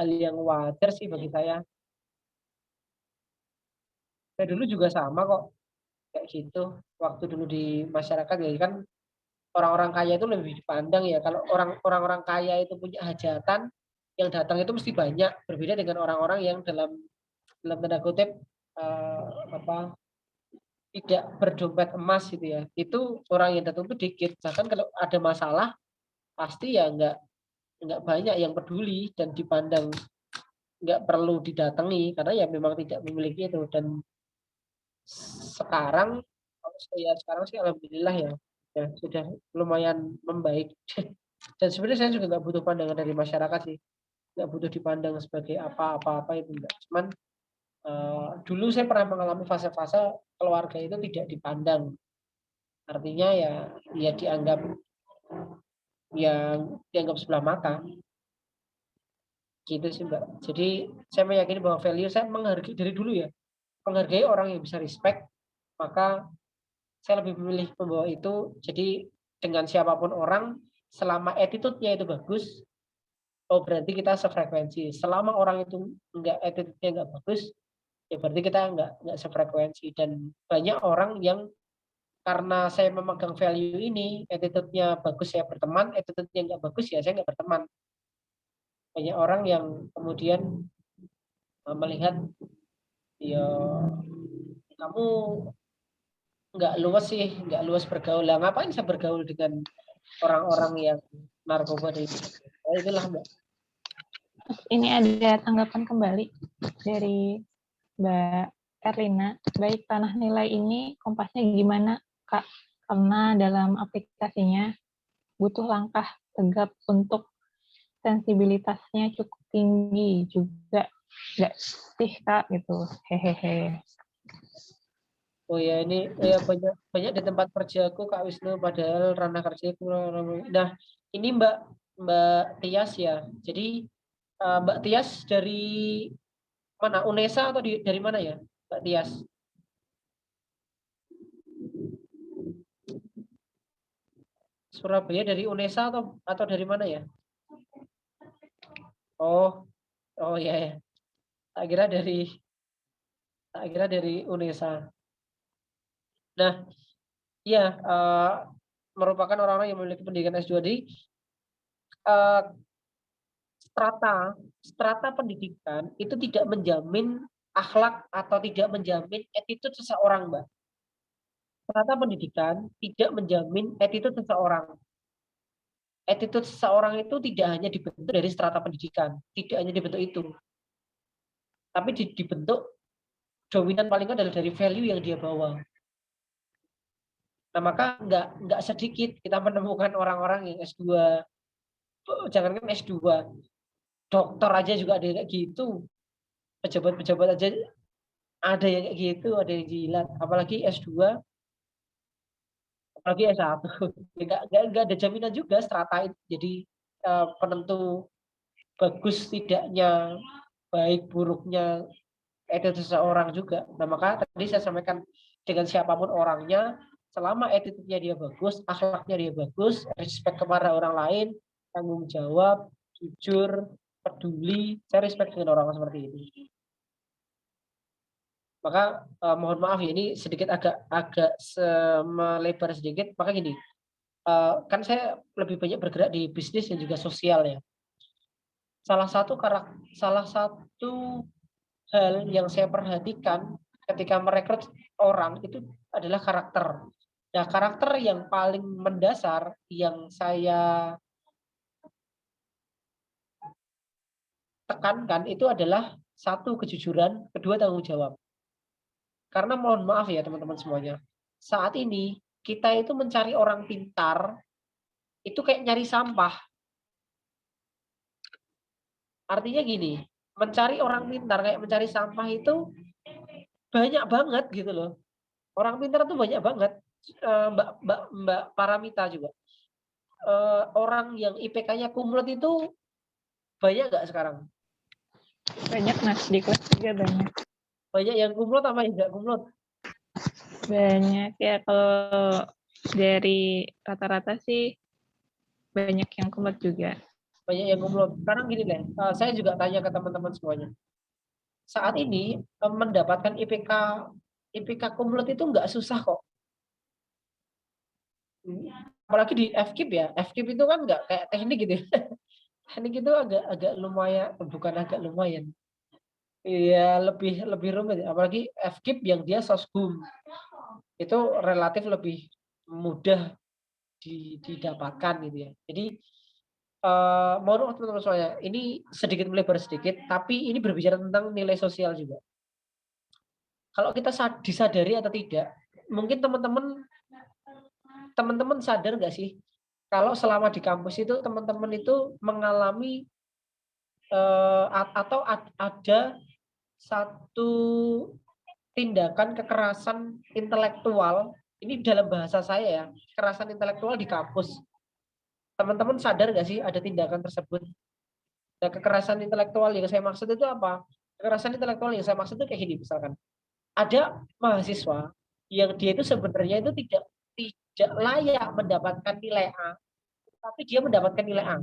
hal yang wajar sih bagi saya. Saya dulu juga sama kok kayak gitu. Waktu dulu di masyarakat ya kan orang-orang kaya itu lebih dipandang ya. Kalau orang-orang kaya itu punya hajatan, yang datang itu mesti banyak. Berbeda dengan orang-orang yang dalam tanda kutip apa tidak berdompet emas gitu ya. Itu orang yang datang itu dikit. Bahkan kalau ada masalah pasti ya nggak banyak yang peduli dan dipandang nggak perlu didatangi karena ya memang tidak memiliki itu. Dan sekarang sekarang sih alhamdulillah ya sudah lumayan membaik. Dan sebenarnya saya juga nggak butuh pandangan dari masyarakat sih, nggak butuh dipandang sebagai apa-apa itu enggak. Cuman dulu saya pernah mengalami fase-fase keluarga itu tidak dipandang, artinya ya dianggap sebelah mata gitu sih Mbak. Jadi saya meyakini bahwa value saya menghargai dari dulu ya, menghargai orang yang bisa respect, maka saya lebih memilih membawa itu. Jadi dengan siapapun orang, selama attitude-nya itu bagus, oh berarti kita sefrekuensi. Selama orang itu attitude-nya enggak bagus, ya berarti kita enggak sefrekuensi. Dan banyak orang yang karena saya memegang value ini, attitude-nya bagus saya berteman, attitude-nya enggak bagus ya saya enggak berteman. Banyak orang yang kemudian melihat ya kamu nggak luas bergaul lah, ngapain saya bergaul dengan orang-orang yang narkoba itu. Itulah Mbak. Ini ada tanggapan kembali dari Mbak Erlina. Baik, tanah nilai ini kompasnya gimana Kak? Karena dalam aplikasinya butuh langkah tegap untuk sensibilitasnya cukup tinggi juga, nggak sih Kak gitu. Hehehe. Oh ya ini ya banyak di tempat kerjaku Kak Wisnu, padahal ranah kerjaku. Nah ini Mbak Tias ya. Jadi Mbak Tias dari mana? UNESA atau dari mana ya Mbak Tias? Surabaya dari UNESA atau dari mana ya? Oh ya ya. Tak kira dari UNESA. Nah, ya merupakan orang-orang yang memiliki pendidikan S2 di strata pendidikan itu tidak menjamin akhlak atau tidak menjamin attitude seseorang, Mbak. Strata pendidikan tidak menjamin attitude seseorang. Attitude seseorang itu tidak hanya dibentuk dari strata pendidikan, tidak hanya dibentuk itu. Tapi dibentuk dominan paling adalah dari value yang dia bawa. Nah, maka nggak sedikit kita menemukan orang-orang yang S2, jangankan S2, dokter aja juga ada yang kayak gitu. Pejabat-pejabat aja ada yang kayak gitu, ada yang jilat. Apalagi S2, apalagi S1. Nggak ada jaminan juga strata itu jadi penentu bagus tidaknya, baik buruknya attitude seseorang juga. Nah, maka tadi saya sampaikan dengan siapapun orangnya, selama attitude-nya dia bagus, akhlaknya dia bagus, respect kepada orang lain, tanggung jawab, jujur, peduli, saya respect dengan orang seperti ini. Maka mohon maaf ya, ini sedikit agak melebar sedikit. Maka gini, kan saya lebih banyak bergerak di bisnis dan juga sosial ya. Salah satu hal yang saya perhatikan ketika merekrut orang itu adalah karakter. Nah, karakter yang paling mendasar yang saya tekankan itu adalah satu, kejujuran, kedua, tanggung jawab. Karena mohon maaf ya teman-teman semuanya, saat ini kita itu mencari orang pintar itu kayak nyari sampah. Artinya gini, mencari orang pintar kayak mencari sampah itu banyak banget gitu loh. Orang pintar tuh banyak banget. Mbak Paramita juga. Orang yang IPK-nya kumlot itu banyak nggak sekarang? Banyak Mas, di kelas juga banyak. Banyak yang kumlot apa yang nggak kumlot? Banyak ya, kalau dari rata-rata sih banyak yang kumlot juga. Banyak yang kumlot. Sekarang gini deh, saya juga tanya ke teman-teman semuanya. Saat ini mendapatkan IPK kumlot itu nggak susah kok. Apalagi di FKIP ya. FKIP itu kan nggak kayak teknik gitu ya. Teknik itu agak lumayan, bukan agak lumayan. Iya, lebih rumit. Apalagi FKIP yang dia soshum. Itu relatif lebih mudah didapatkan gitu ya. Jadi mohon maaf teman-teman semuanya, ini sedikit melebar sedikit, tapi ini berbicara tentang nilai sosial juga. Kalau kita disadari atau tidak, mungkin teman-teman sadar nggak sih, kalau selama di kampus itu teman-teman itu mengalami atau ada satu tindakan kekerasan intelektual, ini dalam bahasa saya ya, kekerasan intelektual di kampus. Teman-teman sadar nggak sih ada tindakan tersebut? Nah, kekerasan intelektual yang saya maksud itu apa? Kekerasan intelektual yang saya maksud itu kayak gini, misalkan ada mahasiswa yang dia itu sebenarnya itu tidak layak mendapatkan nilai A, tapi dia mendapatkan nilai A.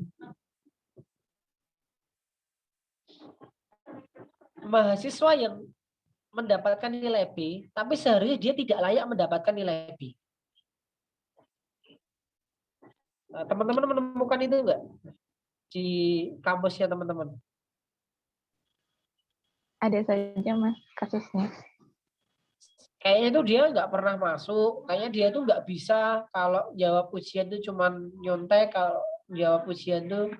Mahasiswa yang mendapatkan nilai B, tapi seharusnya dia tidak layak mendapatkan nilai B. Nah, teman-teman menemukan itu enggak di kampusnya teman-teman? Ada saja Mas kasusnya. Kayaknya itu dia nggak pernah masuk, kayaknya dia tuh nggak bisa kalau jawab ujian itu cuman nyontek, kalau jawab ujian tuh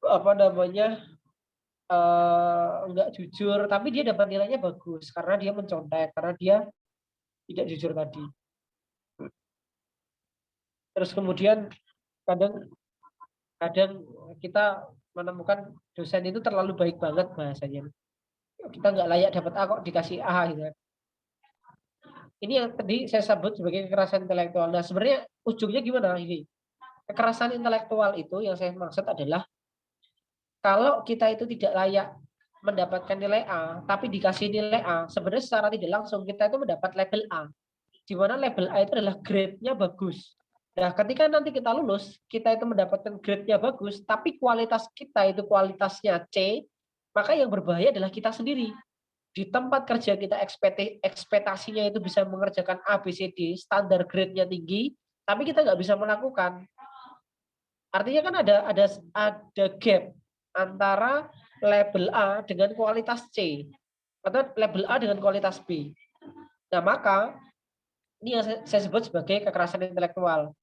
apa namanya nggak jujur, tapi dia dapat nilainya bagus karena dia mencontek, karena dia tidak jujur tadi. Terus kemudian kadang kita menemukan dosen itu terlalu baik banget bahasanya. Kita nggak layak dapat A kok dikasih A gitu. Ini yang tadi saya sebut sebagai kekerasan intelektual. Nah, sebenarnya ujungnya gimana ini? Kekerasan intelektual itu yang saya maksud adalah kalau kita itu tidak layak mendapatkan nilai A, tapi dikasih nilai A, sebenarnya secara tidak langsung kita itu mendapat label A. Di mana label A itu adalah grade-nya bagus. Nah, ketika nanti kita lulus, kita itu mendapatkan grade-nya bagus, tapi kualitas kita itu kualitasnya C, maka yang berbahaya adalah kita sendiri. Di tempat kerja kita ekspektasinya itu bisa mengerjakan A, B, C, D, standar grade-nya tinggi, tapi kita nggak bisa melakukan. Artinya kan ada gap antara label A dengan kualitas C, atau label A dengan kualitas B. Nah, maka ini yang saya sebut sebagai kekerasan intelektual.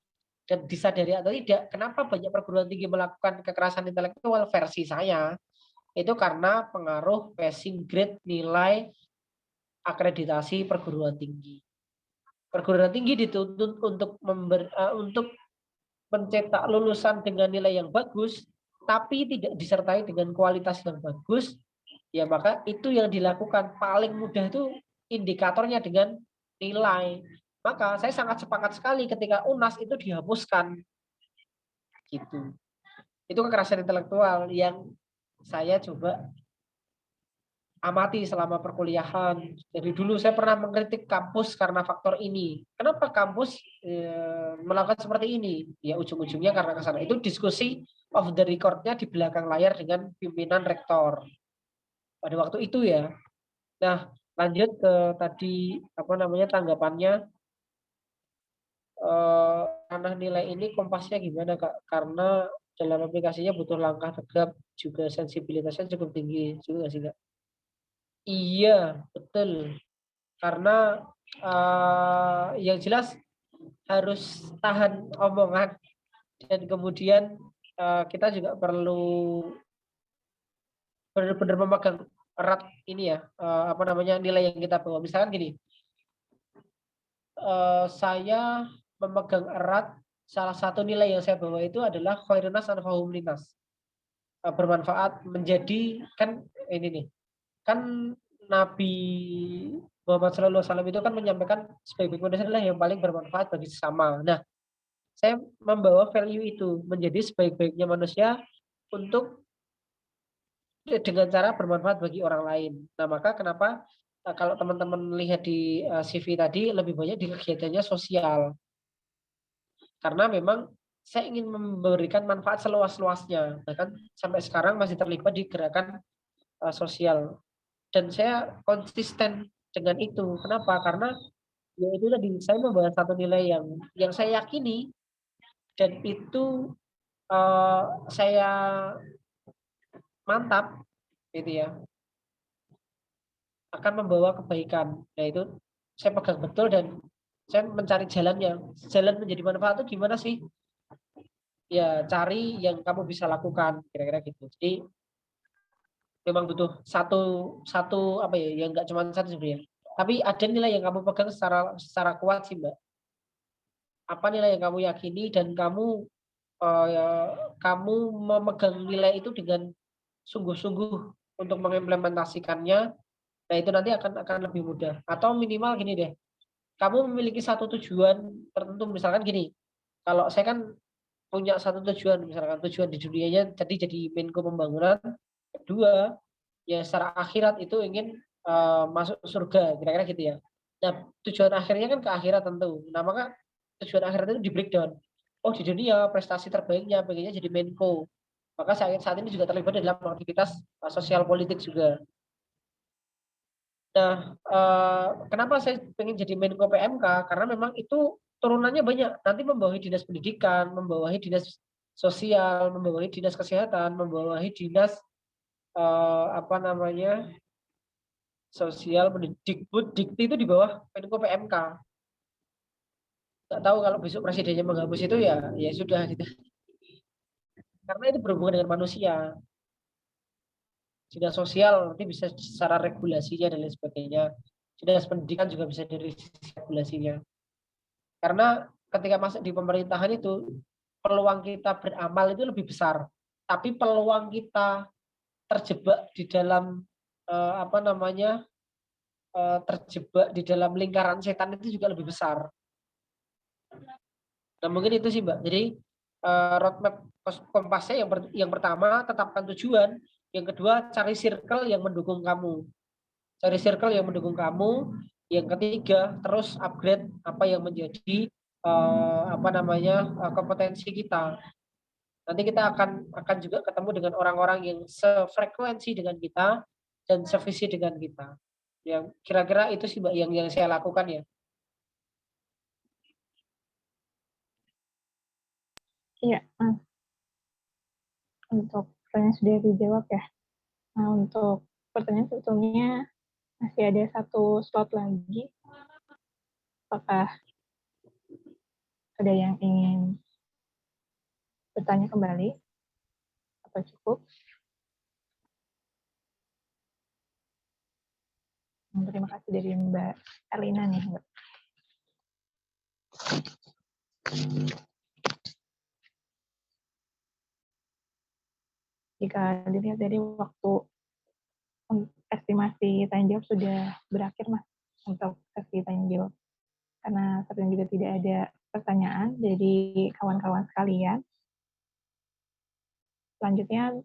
Dan disadari atau tidak, kenapa banyak perguruan tinggi melakukan kekerasan intelektual versi saya, itu karena pengaruh passing grade nilai akreditasi perguruan tinggi. Perguruan tinggi dituntut untuk mencetak lulusan dengan nilai yang bagus, tapi tidak disertai dengan kualitas yang bagus, ya maka itu yang dilakukan. Paling mudah itu indikatornya dengan nilai. Maka saya sangat sepakat sekali ketika UNAS itu dihapuskan. Gitu. Itu kekerasan intelektual yang saya coba amati selama perkuliahan. Jadi dulu saya pernah mengkritik kampus karena faktor ini. Kenapa kampus melakukan seperti ini? Ya ujung-ujungnya karena kesana. Itu diskusi off the record-nya di belakang layar dengan pimpinan rektor. Pada waktu itu ya. Nah, lanjut ke tadi apa namanya tanggapannya ranah nilai ini kompasnya gimana Kak? Karena dalam aplikasinya butuh langkah tegap juga sensibilitasnya cukup tinggi juga nggak sih Kak? Iya, betul. Karena yang jelas harus tahan omongan dan kemudian kita juga perlu benar-benar memegang erat ini ya apa namanya nilai yang kita bawa. Misalkan gini, saya memegang erat salah satu nilai yang saya bawa itu adalah khairunas anfa'uhum linnas. Bermanfaat menjadi kan ini nih. Kan Nabi Muhammad SAW itu kan menyampaikan sebaik-baik manusia adalah yang paling bermanfaat bagi sesama. Nah, saya membawa value itu menjadi sebaik-baiknya manusia untuk dengan cara bermanfaat bagi orang lain. Nah, maka kenapa kalau teman-teman lihat di CV tadi lebih banyak di kegiatannya sosial. Karena memang saya ingin memberikan manfaat seluas-luasnya. Bahkan sampai sekarang masih terlibat di gerakan sosial. Dan saya konsisten dengan itu. Kenapa? Karena ya itu tadi saya membawa satu nilai yang saya yakini dan itu saya mantap gitu ya, akan membawa kebaikan. Nah itu saya pegang betul dan saya mencari jalannya. Jalan menjadi manfaat itu gimana sih? Ya cari yang kamu bisa lakukan kira-kira gitu. Jadi memang butuh satu satu apa ya, yang nggak cuma satu sebenarnya. Tapi ada nilai yang kamu pegang secara kuat sih Mbak. Apa nilai yang kamu yakini dan ya, kamu memegang nilai itu dengan sungguh-sungguh untuk mengimplementasikannya. Nah itu nanti akan lebih mudah. Atau minimal gini deh, kamu memiliki satu tujuan tertentu, misalkan gini, kalau saya kan punya satu tujuan, misalkan tujuan di dunianya jadi Menko Pembangunan, kedua ya secara akhirat itu ingin masuk surga, kira-kira gitu ya. Nah tujuan akhirnya kan ke akhirat tentu. Nah maka tujuan akhirat itu di breakdown. Oh di dunia prestasi terbaiknya pengennya jadi Menko. Maka saat ini juga terlibat dalam aktivitas sosial politik juga. Nah, kenapa saya pengen jadi Menko PMK? Karena memang itu turunannya banyak. Nanti membawahi dinas pendidikan, membawahi dinas sosial, membawahi dinas kesehatan, membawahi dinas apa namanya sosial, Dikbud, Dikti itu di bawah Menko PMK. Nggak tahu kalau besok presidennya menghapus itu ya sudah gitu. Karena itu berhubungan dengan manusia. Dinas sosial nanti bisa secara regulasinya dan lain sebagainya. Dinas pendidikan juga bisa dari sisi regulasinya. Karena ketika masuk di pemerintahan itu peluang kita beramal itu lebih besar. Tapi peluang kita terjebak di dalam apa namanya terjebak di dalam lingkaran setan itu juga lebih besar. Nah mungkin itu sih Mbak. Jadi roadmap kompasnya yang pertama tetapkan tujuan, yang kedua cari circle yang mendukung kamu. Cari circle yang mendukung kamu. Yang ketiga, terus upgrade apa yang menjadi apa namanya kompetensi kita. Nanti kita akan juga ketemu dengan orang-orang yang sefrekuensi dengan kita dan sevisi dengan kita. Yang kira-kira itu sih Mbak yang saya lakukan ya. Iya, Mas. Untuk pertanyaan sudah dijawab ya. Nah, untuk pertanyaan sebetulnya masih ada satu slot lagi. Apakah ada yang ingin bertanya kembali? Atau cukup? Terima kasih dari Mbak Erlina nih, Mbak. Jika dilihat dari waktu estimasi tanya jawab sudah berakhir, Mas, untuk sesi tanya jawab. Karena saat ini juga tidak ada pertanyaan dari kawan-kawan sekalian. Selanjutnya,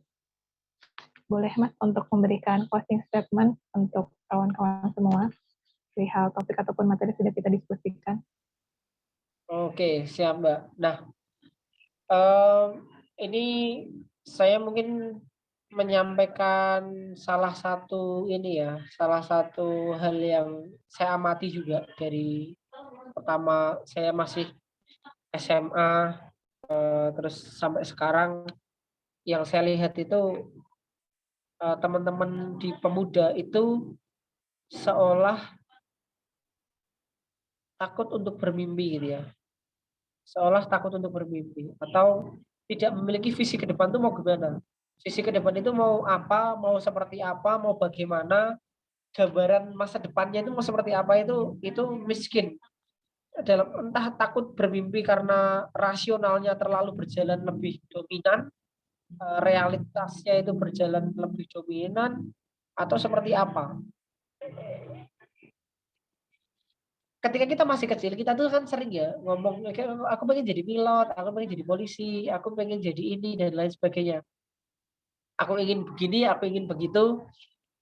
boleh Mas untuk memberikan closing statement untuk kawan-kawan semua perihal topik ataupun materi sudah kita diskusikan. Oke, siap Mbak. Nah, ini saya mungkin menyampaikan salah satu hal yang saya amati juga dari pertama saya masih SMA terus sampai sekarang yang saya lihat itu teman-teman di pemuda itu seolah takut untuk bermimpi gitu ya. Seolah takut untuk bermimpi atau tidak memiliki visi ke depan itu mau gimana. Visi ke depan itu mau apa, mau seperti apa, mau bagaimana, gambaran masa depannya itu mau seperti apa itu miskin. Dalam entah takut bermimpi karena rasionalnya terlalu berjalan lebih dominan, realitasnya itu berjalan lebih dominan atau seperti apa. Ketika kita masih kecil, kita tuh kan sering ya ngomong, aku pengen jadi pilot, aku pengen jadi polisi, aku pengen jadi ini dan lain sebagainya. Aku ingin begini, aku ingin begitu.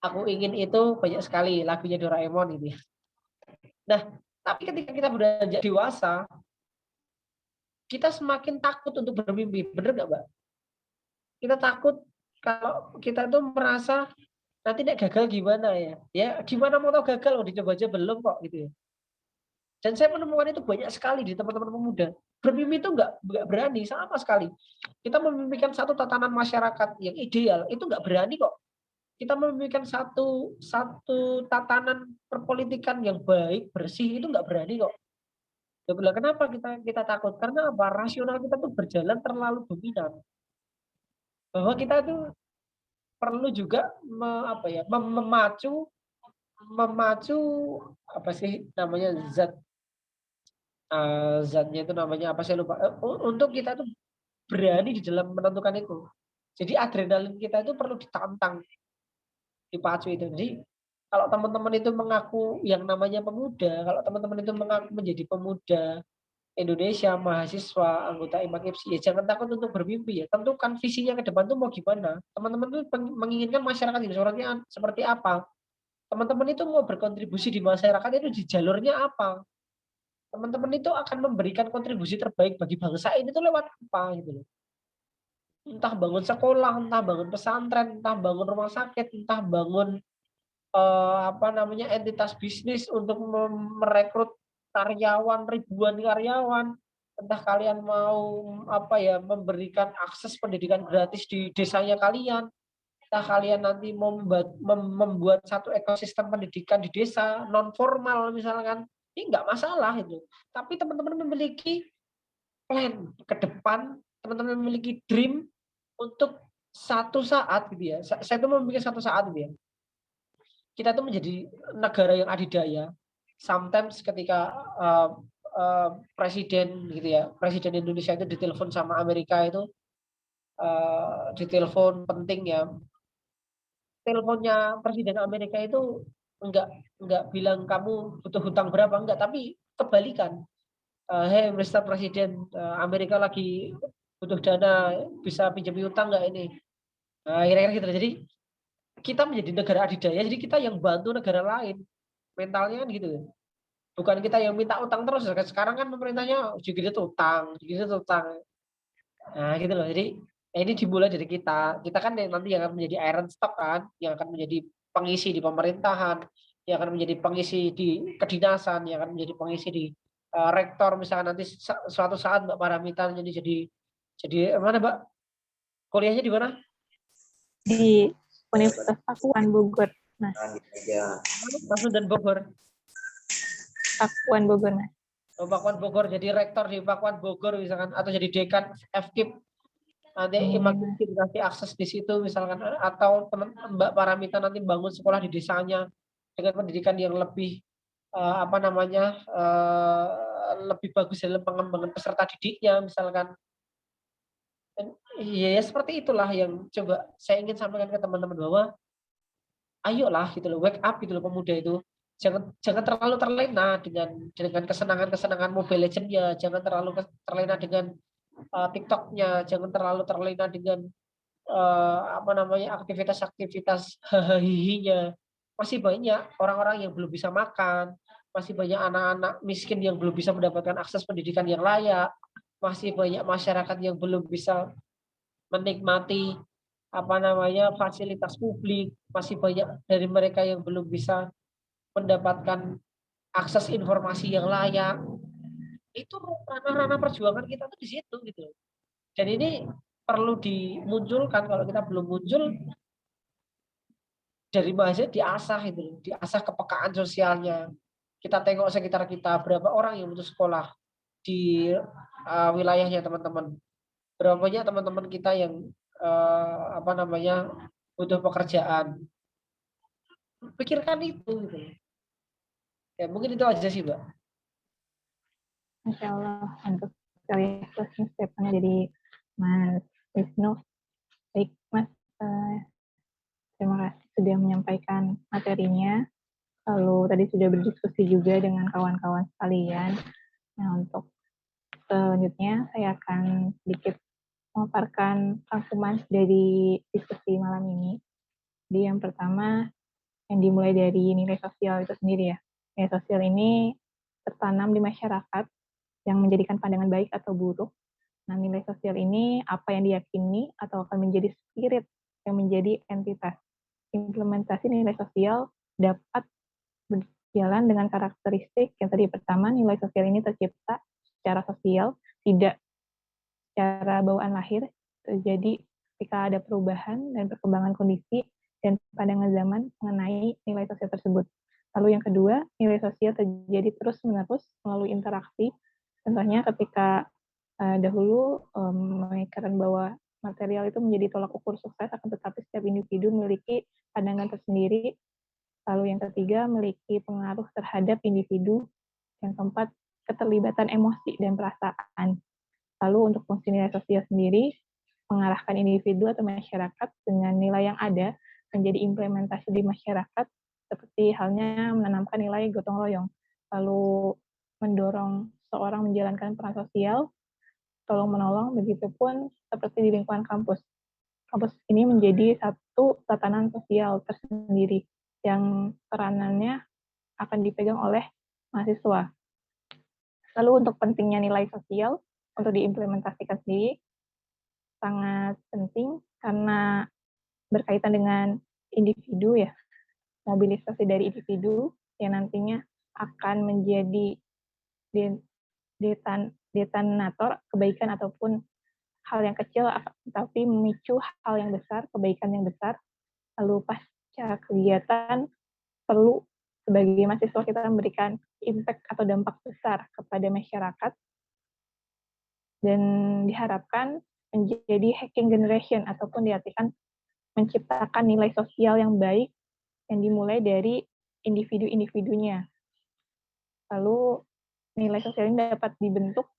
Aku ingin itu banyak sekali lagunya Doraemon gitu ya. Nah, tapi ketika kita beranjak dewasa, kita semakin takut untuk bermimpi. Bener nggak, Mbak? Kita takut kalau kita tuh merasa nanti nek gagal gimana ya? Ya gimana mau tahu gagal, oh dicoba aja belum kok gitu ya. Dan saya menemukan itu banyak sekali di teman-teman pemuda. Bermimpi itu nggak berani sama sekali. Kita memimpikan satu tatanan masyarakat yang ideal, itu nggak berani kok. Kita memimpikan satu satu tatanan perpolitikan yang baik, bersih, itu nggak berani kok. Ya bilang, kenapa kita takut? Karena apa? Rasional kita tuh berjalan terlalu dominan. Bahwa kita tuh perlu juga memacu memacu apa sih namanya zatnya itu namanya apa saya lupa. Untuk kita tuh berani di dalam menentukan itu. Jadi adrenalin kita itu perlu ditantang, dipacu itu. Jadi kalau teman-teman itu mengaku yang namanya pemuda, kalau teman-teman itu mengaku menjadi pemuda Indonesia, mahasiswa, anggota IMAK/IPSI, ya jangan takut untuk bermimpi ya. Tentukan visinya ke depan tuh mau gimana. Teman-teman tuh menginginkan masyarakat Indonesia seperti apa. Teman-teman itu mau berkontribusi di masyarakat itu di jalurnya apa. Teman-teman itu akan memberikan kontribusi terbaik bagi bangsa ini tuh lewat apa gitu loh. Entah bangun sekolah, entah bangun pesantren, entah bangun rumah sakit, entah bangun entitas bisnis untuk merekrut karyawan, ribuan karyawan. Entah kalian mau memberikan akses pendidikan gratis di desanya kalian. Entah kalian nanti mau membuat satu ekosistem pendidikan di desa non formal misalkan. Ini nggak masalah itu. Tapi teman-teman memiliki plan ke depan, teman-teman memiliki dream untuk satu saat gitu ya. Saya tuh memikir satu saat gitu ya. Kita tuh menjadi negara yang adidaya. Sometimes ketika presiden gitu ya, presiden Indonesia itu ditelepon sama Amerika itu ditelepon penting ya. Teleponnya presiden Amerika itu enggak enggak bilang kamu butuh hutang berapa enggak, tapi kebalikan. Hey Mr. Presiden, Amerika lagi butuh dana, bisa pinjam hutang enggak ini? Nah, kira-kira gitu. Jadi kita menjadi negara adidaya, jadi kita yang bantu negara lain. Mentalnya kan gitu. Bukan kita yang minta utang terus. Sekarang kan pemerintahnya juga utang, juga utang. Nah, gitu loh. Jadi ini dimulai dari kita. Kita kan yang nanti yang akan menjadi iron stock kan, yang akan menjadi pengisi di pemerintahan, yang akan menjadi pengisi di kedinasan, yang akan menjadi pengisi di rektor misalkan nanti suatu saat Mbak Paramita jadi mana Mbak? Kuliahnya di mana? Di Universitas Pakuan Bogor. Nah, Langsung dan Bogor. Pakuan Bogor. Nah. Oh, Pakuan Bogor, jadi rektor di Pakuan Bogor misalkan, atau jadi dekan FKIP. Nanti IMAK/IPSI dikasih akses di situ misalkan, atau teman Mbak Paramita nanti bangun sekolah di desanya dengan pendidikan yang lebih lebih bagus dalam pengembangan peserta didiknya misalkan. Dan ya seperti itulah yang coba saya ingin sampaikan ke teman-teman bahwa ayolah gitu loh, wake up gitu loh pemuda itu. Jangan terlalu terlena dengan kesenangan-kesenangan Mobile Legends-nya, jangan terlalu terlena dengan TikTok-nya, jangan terlalu terlena dengan aktivitas-aktivitas hahaha. Masih banyak orang-orang yang belum bisa makan, masih banyak anak-anak miskin yang belum bisa mendapatkan akses pendidikan yang layak, masih banyak masyarakat yang belum bisa menikmati fasilitas publik, masih banyak dari mereka yang belum bisa mendapatkan akses informasi yang layak. Itu ranah-ranah perjuangan kita tuh di situ gitu. Dan ini perlu dimunculkan. Kalau kita belum muncul, dari mahasiswa diasah itu, diasah kepekaan sosialnya. Kita tengok sekitar kita berapa orang yang putus sekolah di wilayahnya teman-teman. Berapa banyak teman-teman kita yang butuh pekerjaan. Pikirkan itu gitu. Ya mungkin itu aja sih, Mbak. Masya Allah, mantap sekali closing statement-nya dari Mas Wisnu. Baik, Mas, terima kasih sudah menyampaikan materinya. Lalu tadi sudah berdiskusi juga dengan kawan-kawan sekalian. Nah, untuk selanjutnya saya akan sedikit memaparkan rangkuman dari diskusi malam ini. Jadi yang pertama, yang dimulai dari nilai sosial itu sendiri ya. Nilai sosial ini tertanam di masyarakat yang menjadikan pandangan baik atau buruk. Nah, nilai sosial ini apa yang diyakini atau akan menjadi spirit yang menjadi entitas. Implementasi nilai sosial dapat berjalan dengan karakteristik yang tadi pertama, nilai sosial ini tercipta secara sosial, tidak secara bawaan lahir, terjadi ketika ada perubahan dan perkembangan kondisi dan pandangan zaman mengenai nilai sosial tersebut. Lalu yang kedua, nilai sosial terjadi terus-menerus melalui interaksi. Contohnya ketika dahulu memikirkan bahwa material itu menjadi tolak ukur sukses, akan tetapi setiap individu memiliki pandangan tersendiri. Lalu yang ketiga, memiliki pengaruh terhadap individu. Yang keempat, keterlibatan emosi dan perasaan. Lalu untuk fungsi nilai sosial sendiri, mengarahkan individu atau masyarakat dengan nilai yang ada menjadi implementasi di masyarakat, seperti halnya menanamkan nilai gotong royong, lalu mendorong seorang menjalankan peran sosial, tolong-menolong, begitupun seperti di lingkungan kampus. Kampus ini menjadi satu tatanan sosial tersendiri yang peranannya akan dipegang oleh mahasiswa. Lalu untuk pentingnya nilai sosial untuk diimplementasikan sendiri sangat penting karena berkaitan dengan individu ya, mobilisasi dari individu yang nantinya akan menjadi detonator kebaikan ataupun hal yang kecil tapi memicu hal yang besar, kebaikan yang besar. Lalu pasca kegiatan perlu sebagai mahasiswa kita memberikan impact atau dampak besar kepada masyarakat dan diharapkan menjadi hacking generation ataupun diartikan menciptakan nilai sosial yang baik yang dimulai dari individu-individunya. Lalu nilai sosial ini dapat dibentuk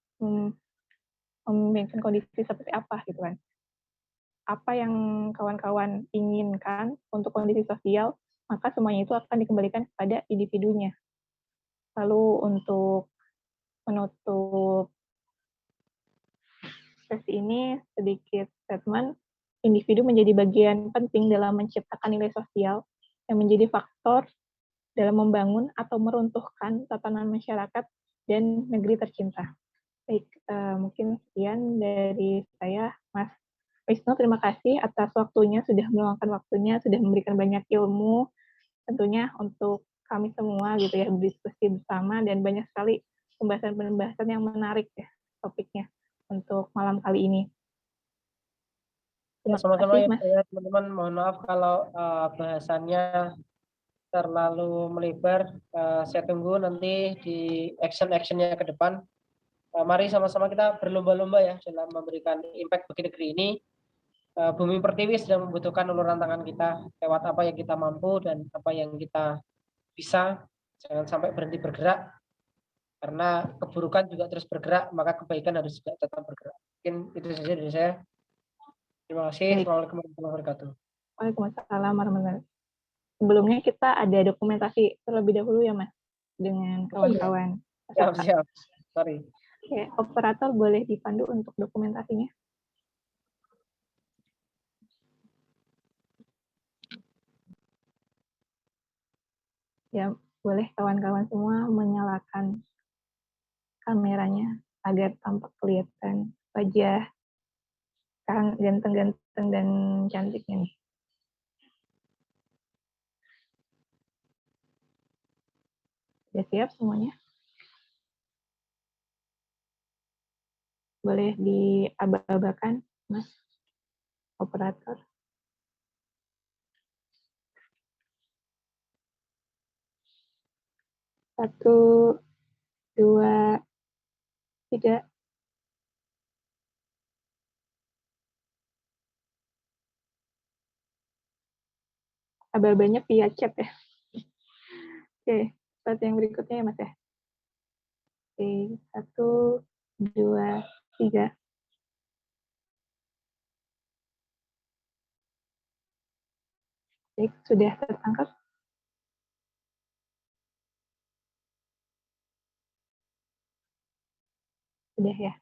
membentuk kondisi seperti apa gitu kan. Apa yang kawan-kawan inginkan untuk kondisi sosial, maka semuanya itu akan dikembalikan kepada individunya. Lalu untuk menutup sesi ini sedikit statement, individu menjadi bagian penting dalam menciptakan nilai sosial yang menjadi faktor dalam membangun atau meruntuhkan tatanan masyarakat dan negeri tercinta. Baik, mungkin sekian dari saya, Mas Wisnu. Terima kasih atas waktunya, sudah meluangkan waktunya, sudah memberikan banyak ilmu, tentunya untuk kami semua gitu ya, berdiskusi bersama, dan banyak sekali pembahasan-pembahasan yang menarik ya topiknya untuk malam kali ini. Ya, Terima sama-sama kasih, ya, Mas. teman-teman. Mohon maaf kalau bahasannya terlalu melebar. Saya tunggu nanti di action-actionnya ke depan. Mari sama-sama kita berlomba-lomba ya dalam memberikan impact bagi negeri ini. Bumi Pertiwi sedang membutuhkan uluran tangan kita lewat apa yang kita mampu dan apa yang kita bisa. Jangan sampai berhenti bergerak, karena keburukan juga terus bergerak, maka kebaikan harus juga tetap bergerak. Mungkin itu saja dari saya. Terima kasih. Baik. Assalamualaikum warahmatullahi wabarakatuh. Waalaikumsalam warahmatullahi wabarakatuh. Sebelumnya kita ada dokumentasi terlebih dahulu ya, Mas, dengan kawan-kawan. Siap. Sorry. Oke, operator boleh dipandu untuk dokumentasinya. Ya, boleh kawan-kawan semua menyalakan kameranya agar tampak kelihatan wajah ganteng-ganteng dan cantiknya nih. Sudah siap semuanya? Boleh diaba-abakan, Mas operator. Satu, dua, tiga. Aba-abanya via chat ya. Oke, seperti yang berikutnya ya, Mas ya. Oke, satu, dua, tiga. Baik, sudah tertangkap? Sudah ya.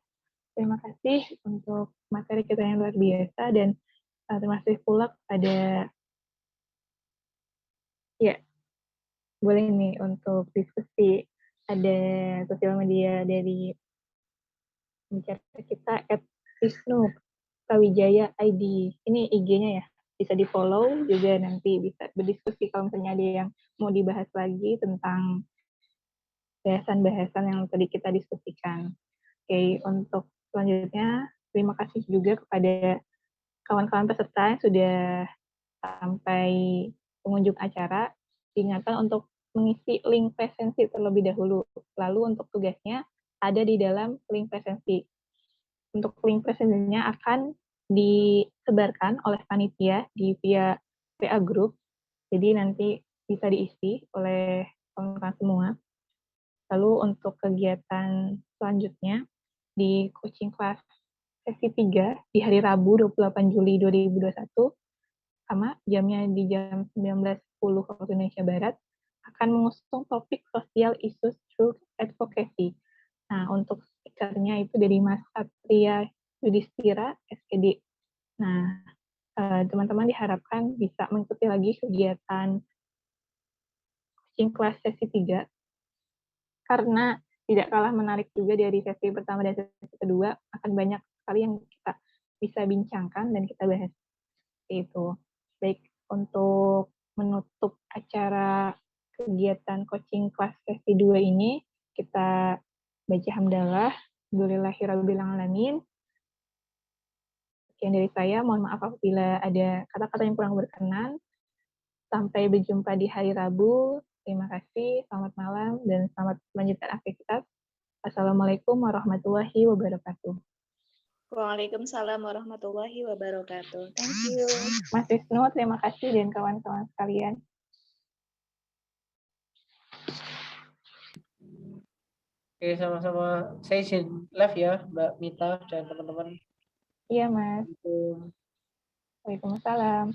Terima kasih untuk materi kita yang luar biasa, dan terima kasih pula pada Ya, boleh nih untuk diskusi. Ada sosial media dari bicara kita @wisnu Kawijaya ID. Ini IG-nya ya. Bisa di-follow juga, nanti bisa berdiskusi kalau misalnya ada yang mau dibahas lagi tentang bahasan-bahasan yang tadi kita diskusikan. Oke, untuk selanjutnya terima kasih juga kepada kawan-kawan peserta yang sudah sampai pengunjung acara. Diingatkan untuk mengisi link presensi terlebih dahulu. Lalu untuk tugasnya ada di dalam link presensi. Untuk link presensinya akan disebarkan oleh panitia di via WA group. Jadi nanti bisa diisi oleh kawan-kawan semua. Lalu untuk kegiatan selanjutnya di coaching class sesi 3 di hari Rabu 28 Juli 2021, sama jamnya di jam 19.10 waktu Indonesia Barat, akan mengusung topik social issues through advocacy. Nah, untuk speakernya itu dari Mas Satria Yudhistira, SPD. Nah, teman-teman diharapkan bisa mengikuti lagi kegiatan coaching class sesi 3, karena tidak kalah menarik juga dari sesi pertama dan sesi kedua, akan banyak sekali yang kita bisa bincangkan dan kita bahas. Itu. Baik, untuk menutup acara kegiatan coaching class sesi 2 ini, kita baca hamdalah. Alhamdulillahirrabbilalamin. Sekian dari saya, mohon maaf apabila ada kata-kata yang kurang berkenan. Sampai berjumpa di hari Rabu. Terima kasih, selamat malam, dan selamat melanjutkan aktivitas. Assalamualaikum warahmatullahi wabarakatuh. Waalaikumsalam warahmatullahi wabarakatuh. Thank you. Mas Wisnu, terima kasih, dan kawan-kawan sekalian. Oke, sama-sama. Saya izin live ya, Mbak Mita dan teman-teman. Iya, Mas. Assalamualaikum. Waalaikumsalam.